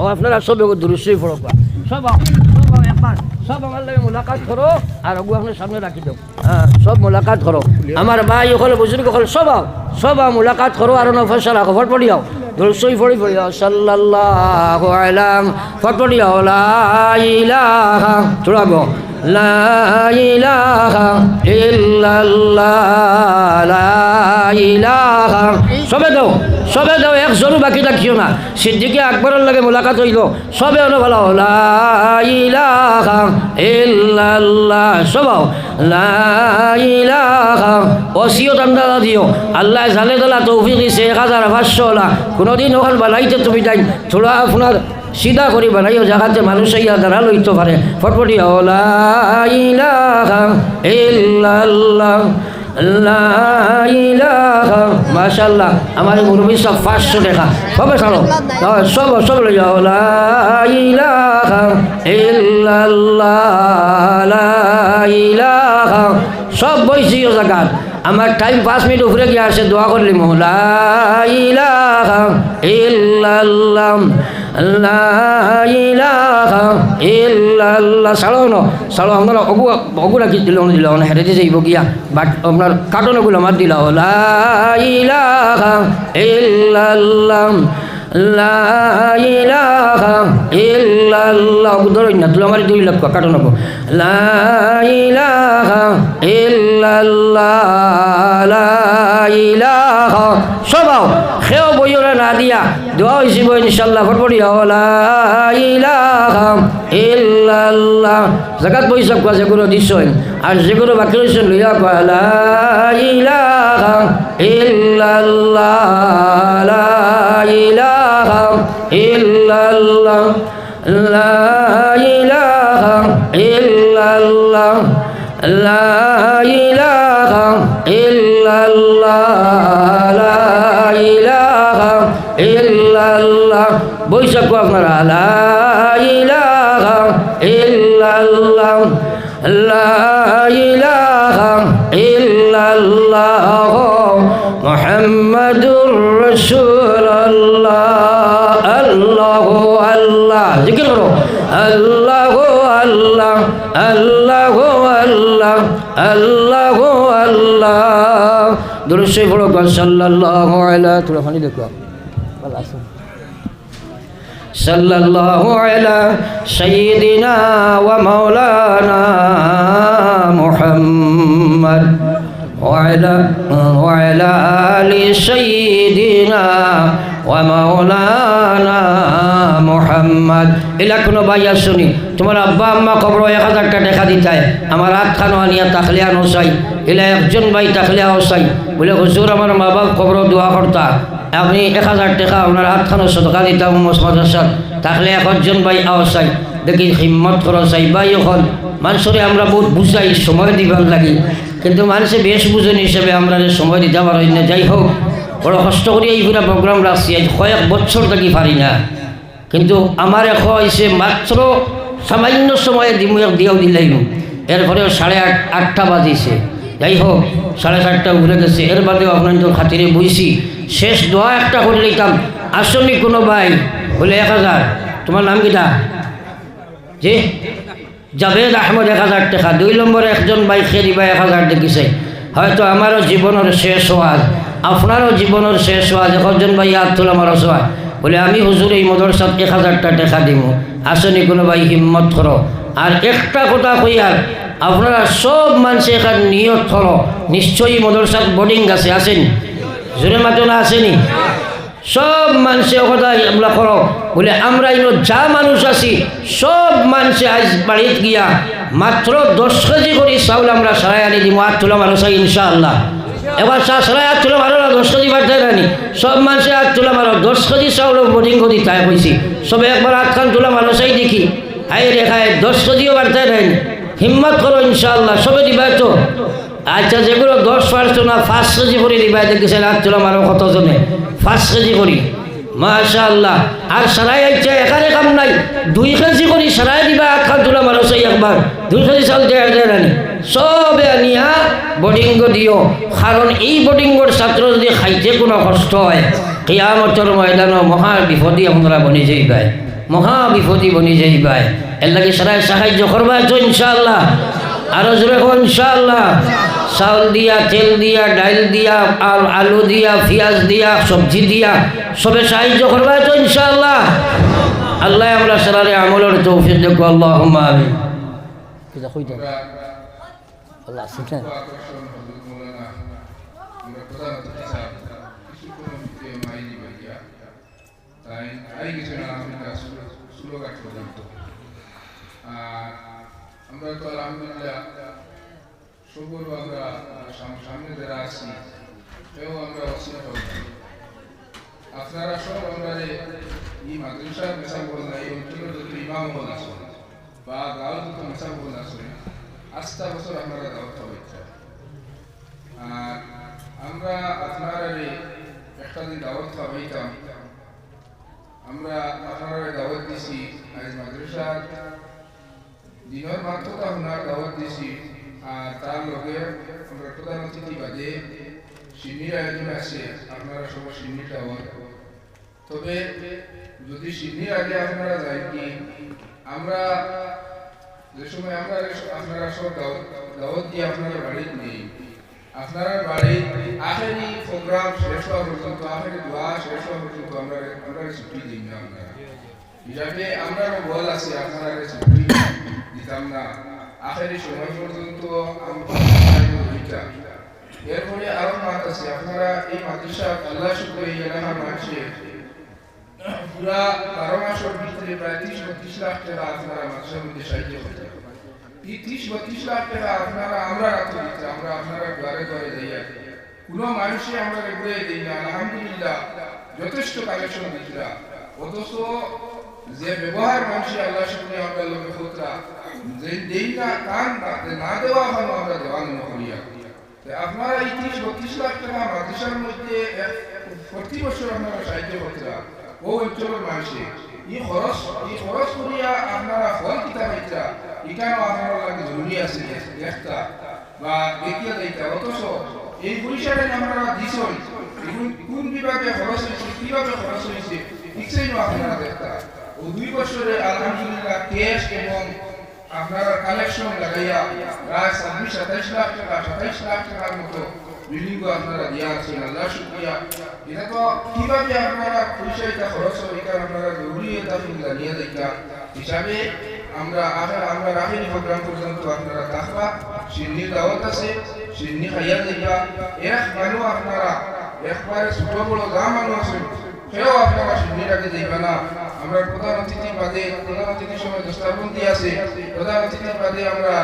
ও আপনারা সব দুরুসই পড়বা সব একবার সব আমার লাগে মোলাকাত করো আর আগুয়া আপনার সামনে রাখি দাও হ্যাঁ সব মোলাকাত করো আমার ভাই ওখানে বুজুর্গ ওখানে সব মোলাকাত করো আর নফসলা খবর পড়িয়াও দুরুসই পড়িয়াও সাল্লাল্লাহু আলাইহি ফটপড়িয়াও লা ইলাহা তোরা গো লা ইলাহা ইল্লাল্লাহ লা ইলাহা সবে দাও একজনও বাকি রাখিও না সিদ্দিকে আকবরের লাগে মোলাকাত হইল সবে হলো ভালো লা ইলাহা ইল্লাল্লাহ সবাও লা ইলাহা ওসিয়ত আন্দাজা দিও আল্লাহ জালে দালা তৌফিক দিছে 1500 লা কোনোদিন ওখান বানাইতে তুমি যাই থোড়া আপনার সিধা করি বানাইও জায়গাতে মানুষ ইয়া দ্বারা লইতে পারে ফটফটি লা ইলাহা ইল্লাল্লাহ লা ইলাহা মাশাআল্লাহ আমার মুরব্বি সব 500 টাকা সবে ছাড়ো সব লইও লা ইলাহা ইল্লাল্লাহ লা ইলাহা সব বইছিও জায়গা আমার টাইম 5 মিনিট উপরে গিয়ে আসে দোয়া করলি লা ইলাহা ইল্লাল্লাহ লা ইলাহা ইল্লাল্লাহ সালো আমরা অগুলা কি দিল না হেরে যাইব গিয়া বাট আপনার কার্টনগুলো মার দিল লা ইলাহা ইল্লাল্লাহ লা ইলাহা ইল্লাল্লাহ ধরুন না তুই আমার 2 লক্ষ কাটো নেবো লা ইলাহা ইল্লাল্লাহ লা ইলাহা সবাও খেও বইরা না দিয়া দোয়া হইছি বই ইনশাআল্লাহ ফটফটি লা ইলাহা ইল্লাল্লাহ যাকাত পয়সা কাছে করে দিছেন আর যেগুলো বাকি রইছেন লইয়া লা ইলাহা ইল্লাল্লাহ লা ইলাহা ইল্লাল্লাহ লা ইলাহা ইল্লাল্লাহ লা ইলাহা ইল্লাল্লাহ লা ইলাহা ইল্লাল্লাহ বৈশাখ আপনারা লা ইলাহা ইল্লাল্লাহ লা ইলাহা ইল্লাল্লাহ মুহাম্মাদুর রাসূলুল্লাহ আল্লাহু আল্লাহ জিকির করো আল্লাহু আল্লাহ আল্লাহু আল্লাহ আল্লাহু আল্লাহ দুরূদ শরীফ পড়ো সাল্লাল্লাহু আলাইহি তোরা পানি দেখো ভালো আছে সাল্লাল্লাহু আলা সাইয়্যিদিনা ওয়া মাওলানা মুহাম্মদ وعلى آل سيدنا ومولانا محمد إلا كنو بايا سني تمہارا अब्बा अम्मा कब्रो 1000 टा দেখা দিতায় আমার হাত খানো আনিয়া তাখলিয়া নসাই ইলা একজন ভাই তাখলিয়া হসাই বলে হুজুর আমার মা বাপ কবর দোয়া করতা আপনি 1000 টাকা ওনার হাত খানো সদকা দিতাম মাদ্রাসা তাখলিয়া একজন ভাই আওসাই দেখি হিম্মত করো চাই ভাই এখন মানুষরে আমরা বহুত বুঝাই সময় দিবার লাগি কিন্তু মানুষে বেশ বুঝন হিসেবে আমরা সময় দিতে পারি না যাই হোক বড় কষ্ট করে এই পুরা প্রোগ্রাম রাখছি আজ কয়েক বছর থাকি পারি না কিন্তু আমার এখন হয়েছে মাত্র সামান্য সময়ে দিয়েও দিলাইম এরপরেও 8:30 বাজিছে যাই হোক 7:30 ঘুরে গেছে এর বাদেও আপনাদের খাতিরে বুঝছি শেষ দোয়া একটা করে নিতাম আসলে কোনো ভাই বলে 1000 তোমার নাম কিটা জি জাভেদ আহমদ 1000 টাকা 2 নম্বরে একজন ভাই খেরি ভাই 1000 দেখিছে হয়তো আমারও জীবনের শেষ হওয়ার আপনারও জীবনের শেষ হওয়া যখন ভাই হাত তোলা আমার সবাই বলে আমি হুজুর এই মাদ্রাসাত 1000টা টাকা দিব, আসেনি কোনো ভাই হিম্মত করো। আর একটা কথা কইয়ার, আপনারা সব মানুষে এখানে নিয়ত করো, নিশ্চয়ই মাদ্রাসাত বোর্ডিং আছে, আসেনি জোরে মাত্র না আসেনি? সব মানুষে কথা আমরা করো বলে আমরা ইনো যা মানুষ আছি সব মানুষে আজ বাড়িতে গিয়া মাত্র 10 কেজি করে চাউল আমরা সারাই আনি দিব। হাত তোলা মানুষ ইনশাআল্লাহ। এবার সারাই হাত তোলা মারো না, 10 কেজি বাড়তে রানি সব মানুষে হাত তোলা মারো। 10 কেজি চাউল বোর্ডিং করি তাই কইছি, সবে একবার হাত খান তোলা মানুষই দেখি হাই রেখায় 10 কেজিও বাড়তে রানি। হিম্মত করো ইনশাআল্লাহ, সবে দিবাই তো। আচ্ছা যেগুলো 10 পারছো না 5 কেজি করে দিবাই, দেখেছেন হাত তোলা মারো কতজনে 5 কেজি করি মাশাআল্লাহ। আর সারাই আইছে এখানে কাম নাই, 2 কেজি করি সারাই দিবা, হাত খান তোলা মারো সেই একবার 2 কেজি চাউল দেয় রানি সবে আনিয়া বোর্ডিং দিও। কারণ এই বোর্ডিংর ছাত্র যদি খাইতে কোনো কষ্ট হয় কিয়ামতের ময়দানও মহা বিপদী আপনারা বনি যাইবাই, মহা বিপদী বনি যাইবাই। এর লাগে সারাই সাহায্য করবা তো ইনশাআল্লাহ। আরো জোরে ইনশাআল্লাহ। চাউল দিয়া, তেল দিয়া, ডাইল দিয়া, আর আলু দিয়া, পেঁয়াজ দিয়া, সবজি দিয়া সবে সাহায্য করবা তো ইনশাআল্লাহ। আল্লাহ আমরা সারারে আমলের তৌফিক দেখো, আল্লাহুম্মা আমিন। আল্লাহ শিখেন আমরা তো আলহামদুলিল্লাহ সবুর আমরা সামনে যারা আছি সেও আমরা অসিলা করব। আপনারা সব আমরা এই মাদ্রাসার মেসা বলনা এই অঞ্চলের যত ইমাম হল আসেন বা গাঁও যত মেসা বল আসেন 8টা বছর আপনারা দাওয়াত হয়েছে। আর আমরা আপনারা একটা দিন দাওয়াত হইতাম, আমরা আপনারা দাওয়াত দিছি আজ মাদ্রাসার দিনের মাত্রটা আপনার দাওয়াত দিছি। আর তার লগে আমরা প্রধান অতিথি বাদে সিন্নির আয়োজন আছে, আপনারা সবাই সিন্নির দাওয়াত। তবে যদি সিন্নির আগে আপনারা যাই কি আমরা যে সময় আমরা আপনারা সব দাওয়াত দিয়ে আপনারা বাড়িতে নেই, আপনারা বাড়ির আখেরি প্রোগ্রাম শেষ হওয়া পর্যন্ত, আখেরি দোয়া শেষ হওয়া পর্যন্ত আমরা ছুটি দিই না। আমরা হিসাবে আমরা বল আছে আপনারা ছুটি দিতাম না, আখেরি সময় পর্যন্ত আমরা। এরপরে আরো মাত আছে, আপনারা এই মাদ্রাসা আল্লাহ শুক্র এই এলাকার মানুষের পুরা 12 মাসের ভিতরে প্রায় 30-32 লাখ টাকা আপনারা মাদ্রাসার মধ্যে সাহায্য করতে। এই 30-32 লাখ টাকা আপনারা আমরা রাখতে দিচ্ছি, আমরা আপনারা ঘরে ঘরে যাইয়া কোনো মানুষে আমরা ঘুরে দিই না। আলহামদুলিল্লাহ যথেষ্ট কালেকশন দিচ্ছিলাম, অথচ যে ব্যবহার মানুষের আল্লাহ শুক্র আমরা লোকে খোঁজরা যে দেই না কান না দেওয়া ভালো আমরা দেওয়ানো করিয়া। আপনারা এই 30-32 লাখ টাকা মাদ্রাসার মধ্যে প্রতি বছর আপনারা সাহায্য করছিলাম ও অঞ্চলের মানুষে এই খরচ করিয়া আপনারা ফল কিতাব এটা এখানেও আপনারা লাগে জরুরি আছে একটা বা দেখিয়া দিতে। অথচ এই পরিষেবা আপনারা দিছেন কোন বিভাগে খরচ হয়েছে, কিভাবে খরচ হয়েছে ঠিক সেই আপনারা দেখতা। ও 2 বছরে আলহামদুলিল্লাহ ক্যাশ এবং আপনারা কালেকশন লাগাইয়া প্রায় 26-27 লাখ টাকা 27 লাখ টাকার মতো বিল্ডিং আপনারা দিয়া আছেন। আল্লাহ শুকরিয়া। এটা তো কিভাবে আপনারা পয়সাটা খরচ হয় এটা আপনারা জরুরি এটা জানিয়ে দেখা হিসাবে আমরা আখেরি প্রোগ্রাম পর্যন্ত আপনারা থাকবা। সিন্নির দাওয়াত আছে, সিন্নি খাইয়া দেখা এক মানুষ আপনারা একবারে ছোট বড় যা মানুষ আছেন সেও আপনারা সিন্নির আগে দেখবে না। আমরা প্রধান অতিথি বাদে প্রধান অতিথির সময় দস্তারবন্দি আছে, প্রধান অতিথির বাদে আমরা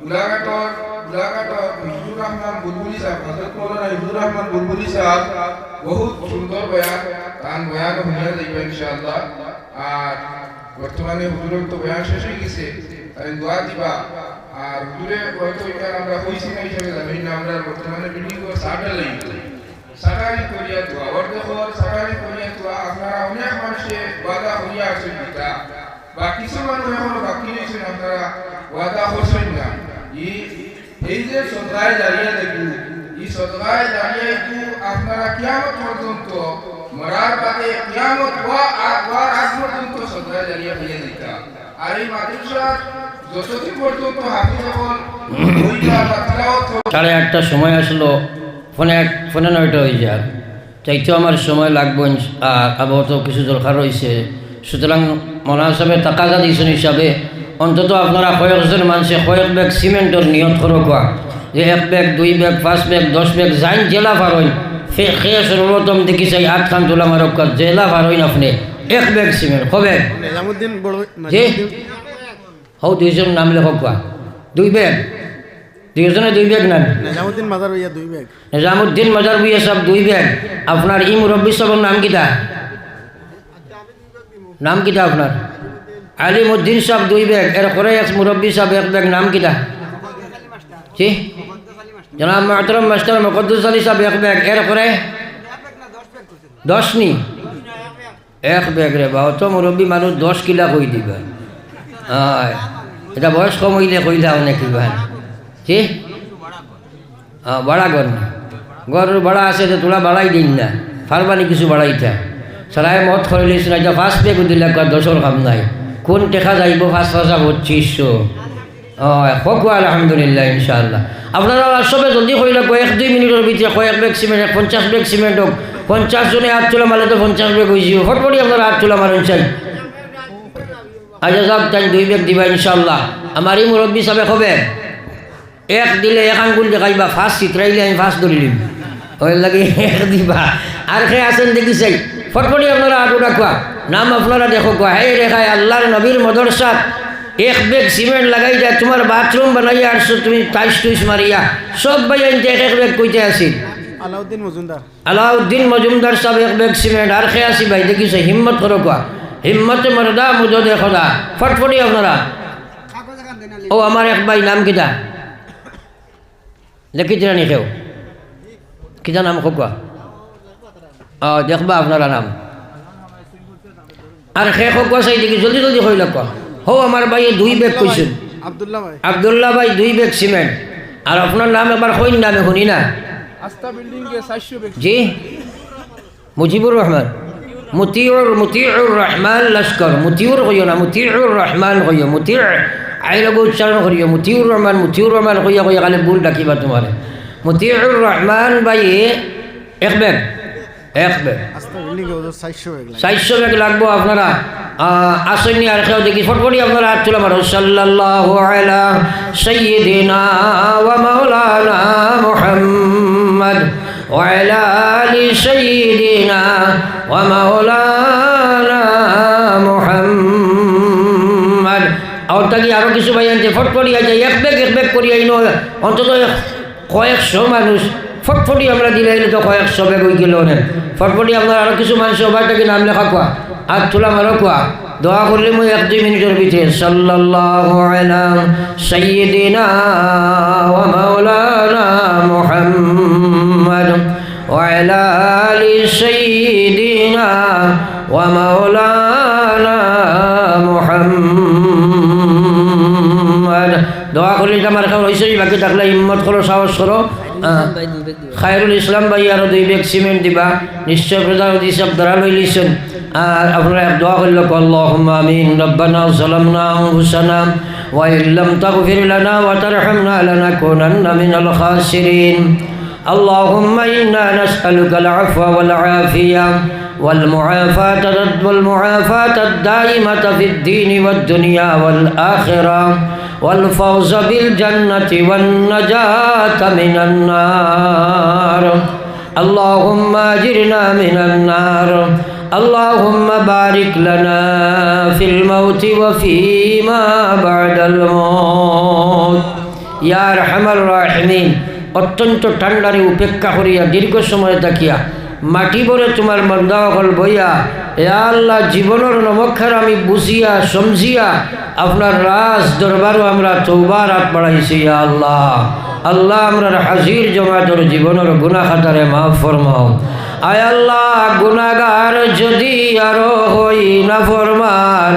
গোলাঘাটর হিজুর রহমান বুলবুলি সাহেব, হযরত মাওলানা হিজুর রহমান বুলবুলি সাহেব বহুত সুন্দর বয়ান, তার বয়ান শুনিয়া যাইবা ইনশাআল্লাহ। আর বর্তমানে হুজুরের তো বয়ান শেষ হয়ে গেছে, তাই দোয়া দিবা। আর হুজুরে হয়তো এটা আমরা কইছি না হিসাবে জানি না, আমরা বর্তমানে বিল্ডিং করে সাকারি করিয়া দোয়া অর্ধেকর সাকারি করিয়া দোয়া আপনারা অনেক মানুষে ওয়াদা করিয়া আছেন এটা বা কিছু মানুষ এখনো বাকি রয়েছেন আপনারা ওয়াদা করছেন না। এই যে সদগায় দাঁড়িয়ে দেখুন, এই সদগায় দাঁড়িয়ে একটু আপনারা কিয়ামত পর্যন্ত মরার বাদে কিয়ামত হওয়ার আগ পর্যন্ত সদগায় দাঁড়িয়ে হয়ে দিতা। আর এই মাদ্রাসার যতদিন পর্যন্ত হাফিজ হল 8:30 সময় আসলো, ফোনে 9টা হয়ে যায়, চাইতেও আমার সময় লাগবে। আবহাওয়া তো কিছু দরকার রয়েছে, সুতরাং মৌলানা সাহেবের তাকাজা দিয়েছেন হিসাবে অন্তত আপনারা কয়েকজন মানুষে কয়েক ব্যাগ সিমেন্টের নিয়ত করো কোয়া, যে 1 ব্যাগ 2 ব্যাগ 5 ব্যাগ 10 ব্যাগ যাইন জেলা পারইন খেয়ে সর্বপ্রথম দেখি চাই 8 খান তোলা মারক জেলা পারইন আপনি 1 ব্যাগ সিমেন্ট কবে জি হও 2 জন নাম লেখক কোয়া 2 ব্যাগ 2 জনে 2 ব্যাগ নেন। নিজামুদ্দিন মাজার হইয়া 2 ব্যাগ, নিজামুদ্দিন মাজার বুইয়া সব 2 ব্যাগ। আপনার ই মুরব্বী সবর নাম কিতা? নাম কিতা আপনার? আলিমুদ্দিন সাহেব 2 ব্যাগ। এরপরে এক মুরব্বী সাহেব 1 ব্যাগ। নাম কিতা? জি জনাব মোহতরম মাস্টার মুকদ্দুস আলী সাহেব 1 ব্যাগ। এরপরে 10 নি 1 ব্যাগ রে বাবা, তো মুরব্বী মানুষ 10 কিলা কই দিবা। হয় এটা বয়স কম হইলে কইলা অনেক কিবা জি বাড়া ঘর না, ঘরের ভাড়া আছে তো তোলা বাড়াই দিন না, ফারবানি কিছু বাড়াইতা সারাই মত করে লিস না, যা 5 ব্যাগ দিলে 10-এর কাম নাই। কোন টেকা যাইব 5-5 2500। হোক আলহামদুলিল্লাহ ইনশাআল্লাহ। আপনারা সবে জলদি কইলে 1-2 মিনিটের ভিতরে কয়েক ব্যাগ সিমেন্ট 50 ব্যাগ সিমেন্ট হোক, 50 জনে হাত তোলা মারলে তো 50 ব্যাগ হয়ে যাব। ফটফটি আপনারা হাত তোলা মারেন চাই। আচ্ছা সব তাই 2 ব্যাগ দিবা ইনশাআল্লাহ। আমার এই মুরব্বী সাহেব হবে 1 দিলে 1 আঙ্গুল দেখাইবা, 5 চিত্রাইলে আমি 5 ধরিলিম ওই লাগে 1 দিবা। আর খেয়ে আসেন দেখি চাই ফটফটি আপনারা হাত রাখবা, নাম আপনারা দেখো কোয়া হে রেখায় আল্লাহর নবীর মদরসাত 1 ব্যাগ সিমেন্ট লাগাই যায়, তোমার বাথরুম বানাইয়া আসছো তুমি টাইস মারিয়া সব ভাই আনতে 1 ব্যাগ কইতে আসি। আলাউদ্দিন মজুমদার সাহেব 1 ব্যাগ সিমেন্ট। আর খেয়ে আসি ভাই দেখিছে হিম্মত করো কোয়া, হিম্মতে মরদা মুজদে খোদা। ফটফটি আপনারা ও আমার 1 ভাই নাম কিতা লেখিতে নি কেউ কিতা নাম কোয়া দেখবা আপনারা নাম। আর খেয়ে কোয়া চাই দেখি জলদি জলদি হইল কোয়া। হো আমার ভাই 2 ব্যাগ কইছেন আব্দুল্লাহ ভাই 2 ব্যাগ সিমেন্ট। আর আপনার নাম একবার কইন নামে শুনি না? আস্থা বিল্ডিং কে 400 ব্যাগ জি মুজিবুর রহমান মুতিউর রহমান লস্কর। মুতিউর কইও না, মুতিউর রহমান কইও, মুতি আইলগো উচ্চারণ করিও। মুতিউর রহমান কইয়া কইয়া খালি ভুল ডাকিবা তোমার। মুতিউর রহমান ভাই 1 ব্যাগ 400 ব্যাগ লাগবো। আপনারা আসেননি আর কেউ দেখি ফটফটি আপনারা হাত তুলে মারো। সাল্লাল্লাহু আলা সাইয়্যিদিনা ওয়া মাওলানা মুহাম্মদ ওয়া আলা আলি সাইয়্যিদিনা ওয়া মাওলানা মুহাম্মদ। আর তাকি আরো কিছু ভাই আনতে ফটফটি আছে 1 ব্যাগ করি আইনো অন্তত কয়েকশো মানুষ। ফটফটি আমরা দিলে তো 100 ব্যাগ হয়ে গেল। ফটফটি আপনার আরো কিছু মানুষ সবাইটাকে নাম লেখা কোয়া, হাত তোলা মারো কোয়া। দোয়া করলে মই 1-2 মিনিটের ভিতরে সাল্লাল্লাহু আলা সাইয়্যিদিনা ওয়া মাওলানা মুহাম্মদ ওয়া আলা আলি সাইয়্যিদিনা ওয়া মাওলানা মুহাম্মদ। দোয়া করলে আমার কাছে হয়েছে, বাকি থাকলে হিম্মত করো, সাহস করো। খায়রুল ইসলাম ভাই আরো 2 ব্যাগ সিমেন্ট দিবা নিশ্চয়। প্রজাপতি সব ধরা লই লিছেন। আর আপনারা দোয়া করল আল্লাহুম্মা আমিন। রব্বানা যালামনা আনফুসানা ওয়া ইল্লাম তাগফির লানা ওয়া তারহামনা লানাকুনান্না মিনাল খাসিরিন। আল্লাহুম্মা ইন্না নাসআলুকাল আফওয়া ওয়াল আফিয়া ওয়াল মুআফাতা আদ-দাইমাতা ফিদ দীনি ওয়াদ দুনিয়া ওয়াল আখিরাহ والفوز بالجنة والنجاة من النار. اللهم أجرنا من النار. اللهم بارك لنا في الموت وفيما بعد الموت يا أرحم الراحمين. অত্যন্ত ঠান্ডারে উপেক্ষা করিয়া দীর্ঘ সময় থাকিয়া মাটি ভরে তোমার মন্দা হল বইয়া এ আল্লাহ জীবনের নমক্ষার আমি বুঝিয়া সমঝিয়া আপনার রাজ দরবারও আমরা তওবার হাত বাড়াইছি। আল্লাহ আল্লাহ আমরা হাজির জমাতর জীবনের গুনাহ খাতারে মাফ ফরমাও। আয় আল্লাহ গুনাহগার যদি আরো হই না ফরমান,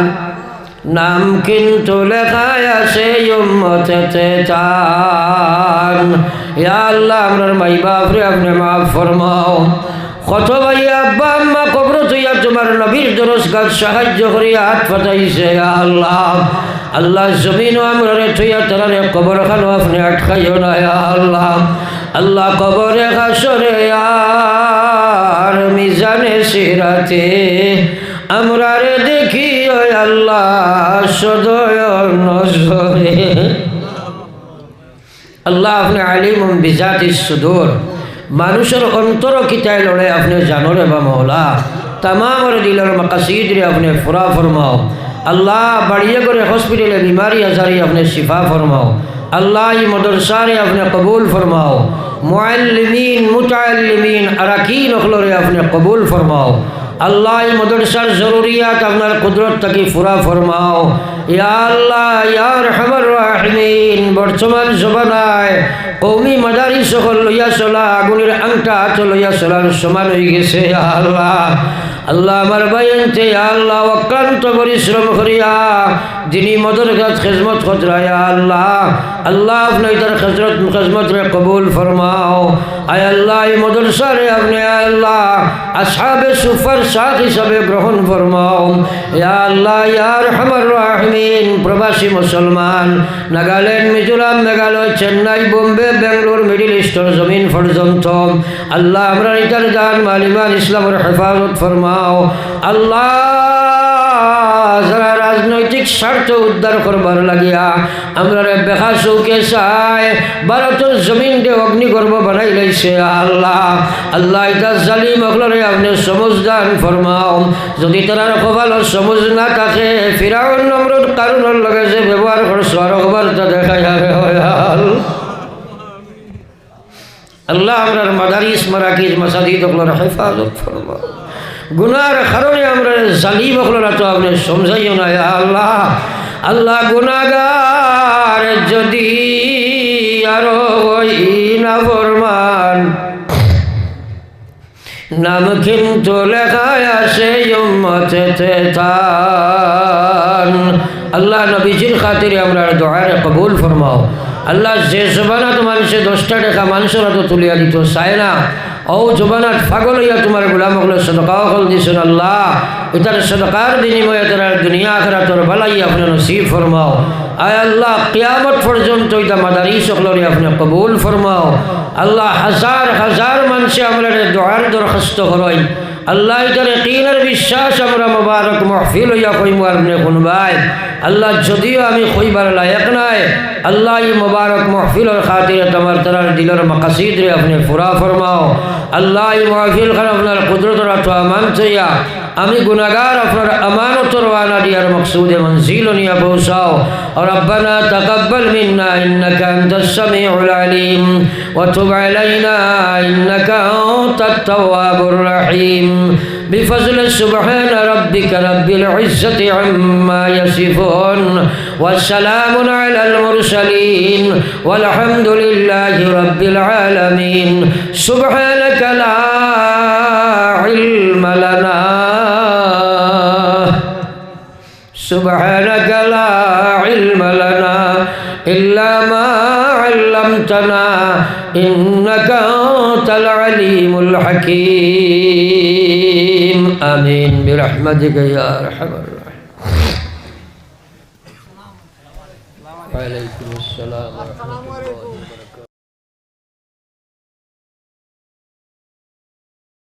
নাম কিন্তু লেখায় আছে উম্মতেতে চান। ইয়া আল্লাহ আমরার মাই বাপরে আপনি মাফ ফরমাও। কত ভাই আব্বা আম্মা কবর তুইয়া তোমার নবীর দরজগাত সাহায্য করিয়া হাত পাতাইছে। আল্লাহ আল্লাহ জমিনও আমরা তুইয়া তারারে কবর খানো আপনি আটকাইও না। আল্লাহ আল্লাহ কবরে হাসরে আর মিজানে সিরাতে আমরা রে দেখি ওই আল্লাহ সদয় নজরে। আল্লাহ আপনি আলিমুম বিজাতিস সুদূর, মানুষের অন্তর কিতায় লড়ে আপনি জানো রে বা মৌলা। तमाम दिलर मकासीद रे अपने पूरा फरमाओ। अल्लाह बढ़िया करे हॉस्पिटल बीमारी आजारी अपने शिफा फरमाओ। अल्लाह ये मदरसा रे अपने कबूल फरमाओ। मुअल्लिमीन मुतअल्लिमीन अरकीन अखलो रे अपने कबूल फरमाओ। अल्लाह ये मदरसार ज़रूरियात अपना कुदरत तक पूरा फरमाओ। या अल्लाह या रहमान राहिमीन बर्तमान ज़बानाय कौमी मदारिस সকল লইয়া চলা আগুনের আংটা হাতে লইয়া চলার সমান হয়ে গেছে। ইয়া আল্লাহ আল্লাহ আমার বাইনতে ইয়া আল্লাহ অক্লান্ত পরিশ্রম করিয়া দিনী মদরসাত খিদমত কররা। ইয়া আল্লাহ আল্লাহ আপনি ইদার খিদমত রে কবুল ফরমাও। আয় আল্লাহ এই মদরসা রে আপনি আল্লাহ আসহাবে সুফার সাথ হিসাবে গ্রহণ ফরমাও। ইয়া আল্লাহ ইয়া রহমান রাহিমিন প্রবাসী মুসলমান নাগাল্যান্ড মিজোরাম মেঘালয় চেন্নাই বোম্বে বেঙ্গলোর মিডিল ইস্টের জমিন পর্যন্ত আল্লাহ আমরা ইতার জান মালিমান ইসলামের হেফাজত ফরমাও। আল্লাহ যারা রাজনৈতিক স্বার্থ উদ্ধার করবার লাগিয়া আমরা বেখা চৌকে চাই ভারতের জমিন দে অগ্নিগর্ভ বানাই লাইছে। আল্লাহ আল্লাহ ইতা জালিম অকলরে আপনি সমঝ দান ফরমাও। যদি তারা কপালের সমঝ না থাকে ফিরাউন নমরুদ কারুনের লগে যে ব্যবহার করছো আর খবর তা দেখা যাবে। আল্লাহ আমরার মাদারিস মারাকিজ মাসাজিদ অকলর হেফাজত ফরমাও। গুনার কারণে আমরা জালিম অকলরা তো আপনি সমঝাইও না। আল্লাহ আল্লাহ গুনাহগার যদি আরো ওই না ফরমান নাম কিন্তু লেখায় আসে উম্মতেতে তান। আল্লাহ নবীজির খাতিরে আমরা দোয়ারে কবুল ফরমাও। আল্লাহ যে জবানাত মানুষে 10টা টাকা মানুষের তো তুলিয়া দিত চায় না ও জবানাত পাগল হইয়া তোমার গোলামগুলো সদকাও কল দিছেন। আল্লাহ এটার সদকার বিনিময়ে তারা দুনিয়া আখিরাতের ভালাই আপনি নসিব ফরমাও। আয় আল্লাহ কিয়ামত পর্যন্ত এটা মাদারিস সকলরে আপনি কবুল ফরমাও। আল্লাহ হাজার হাজার মানুষে আমরা দোয়ার দরখাস্ত করেন। আল্লাহ এটার ইয়াকিনের বিশ্বাস আমরা মুবারক মাহফিল হইয়া কইমু আপনি শুনবাই। আল্লাহ যদিও আমি কইবার লায়ক নাই আল্লাহ এই মুবারক মাহফিলের খাতিরে তোমার তার দিলের মাকাসিদ রে আপনি পুরা ফরমাও। আল্লাহ এই মাহফিল খান আপনার কুদরতের আতো আমান চাইয়া আমি গুনাহগার আপনার আমানতর ওয়ানা দিয়ার মকসুদে মনজিল নিয়া পৌঁছাও। রব্বানা তাকাব্বাল মিন্না ইন্নাকা আনতাস সামিউল আলিম ওয়া তুব আলাইনা ইন্নাকা আনতাত তাওয়াবুর রহিম। بفضل سبحان ربك رب العزة عما يصفون والسلام على المرسلين والحمد لله رب العالمين. سبحانك لا علم لنا سبحانك لا علم لنا إلا ما علمتنا إنك أنت العليم الحكيم. آمين برحمتك يا أرحم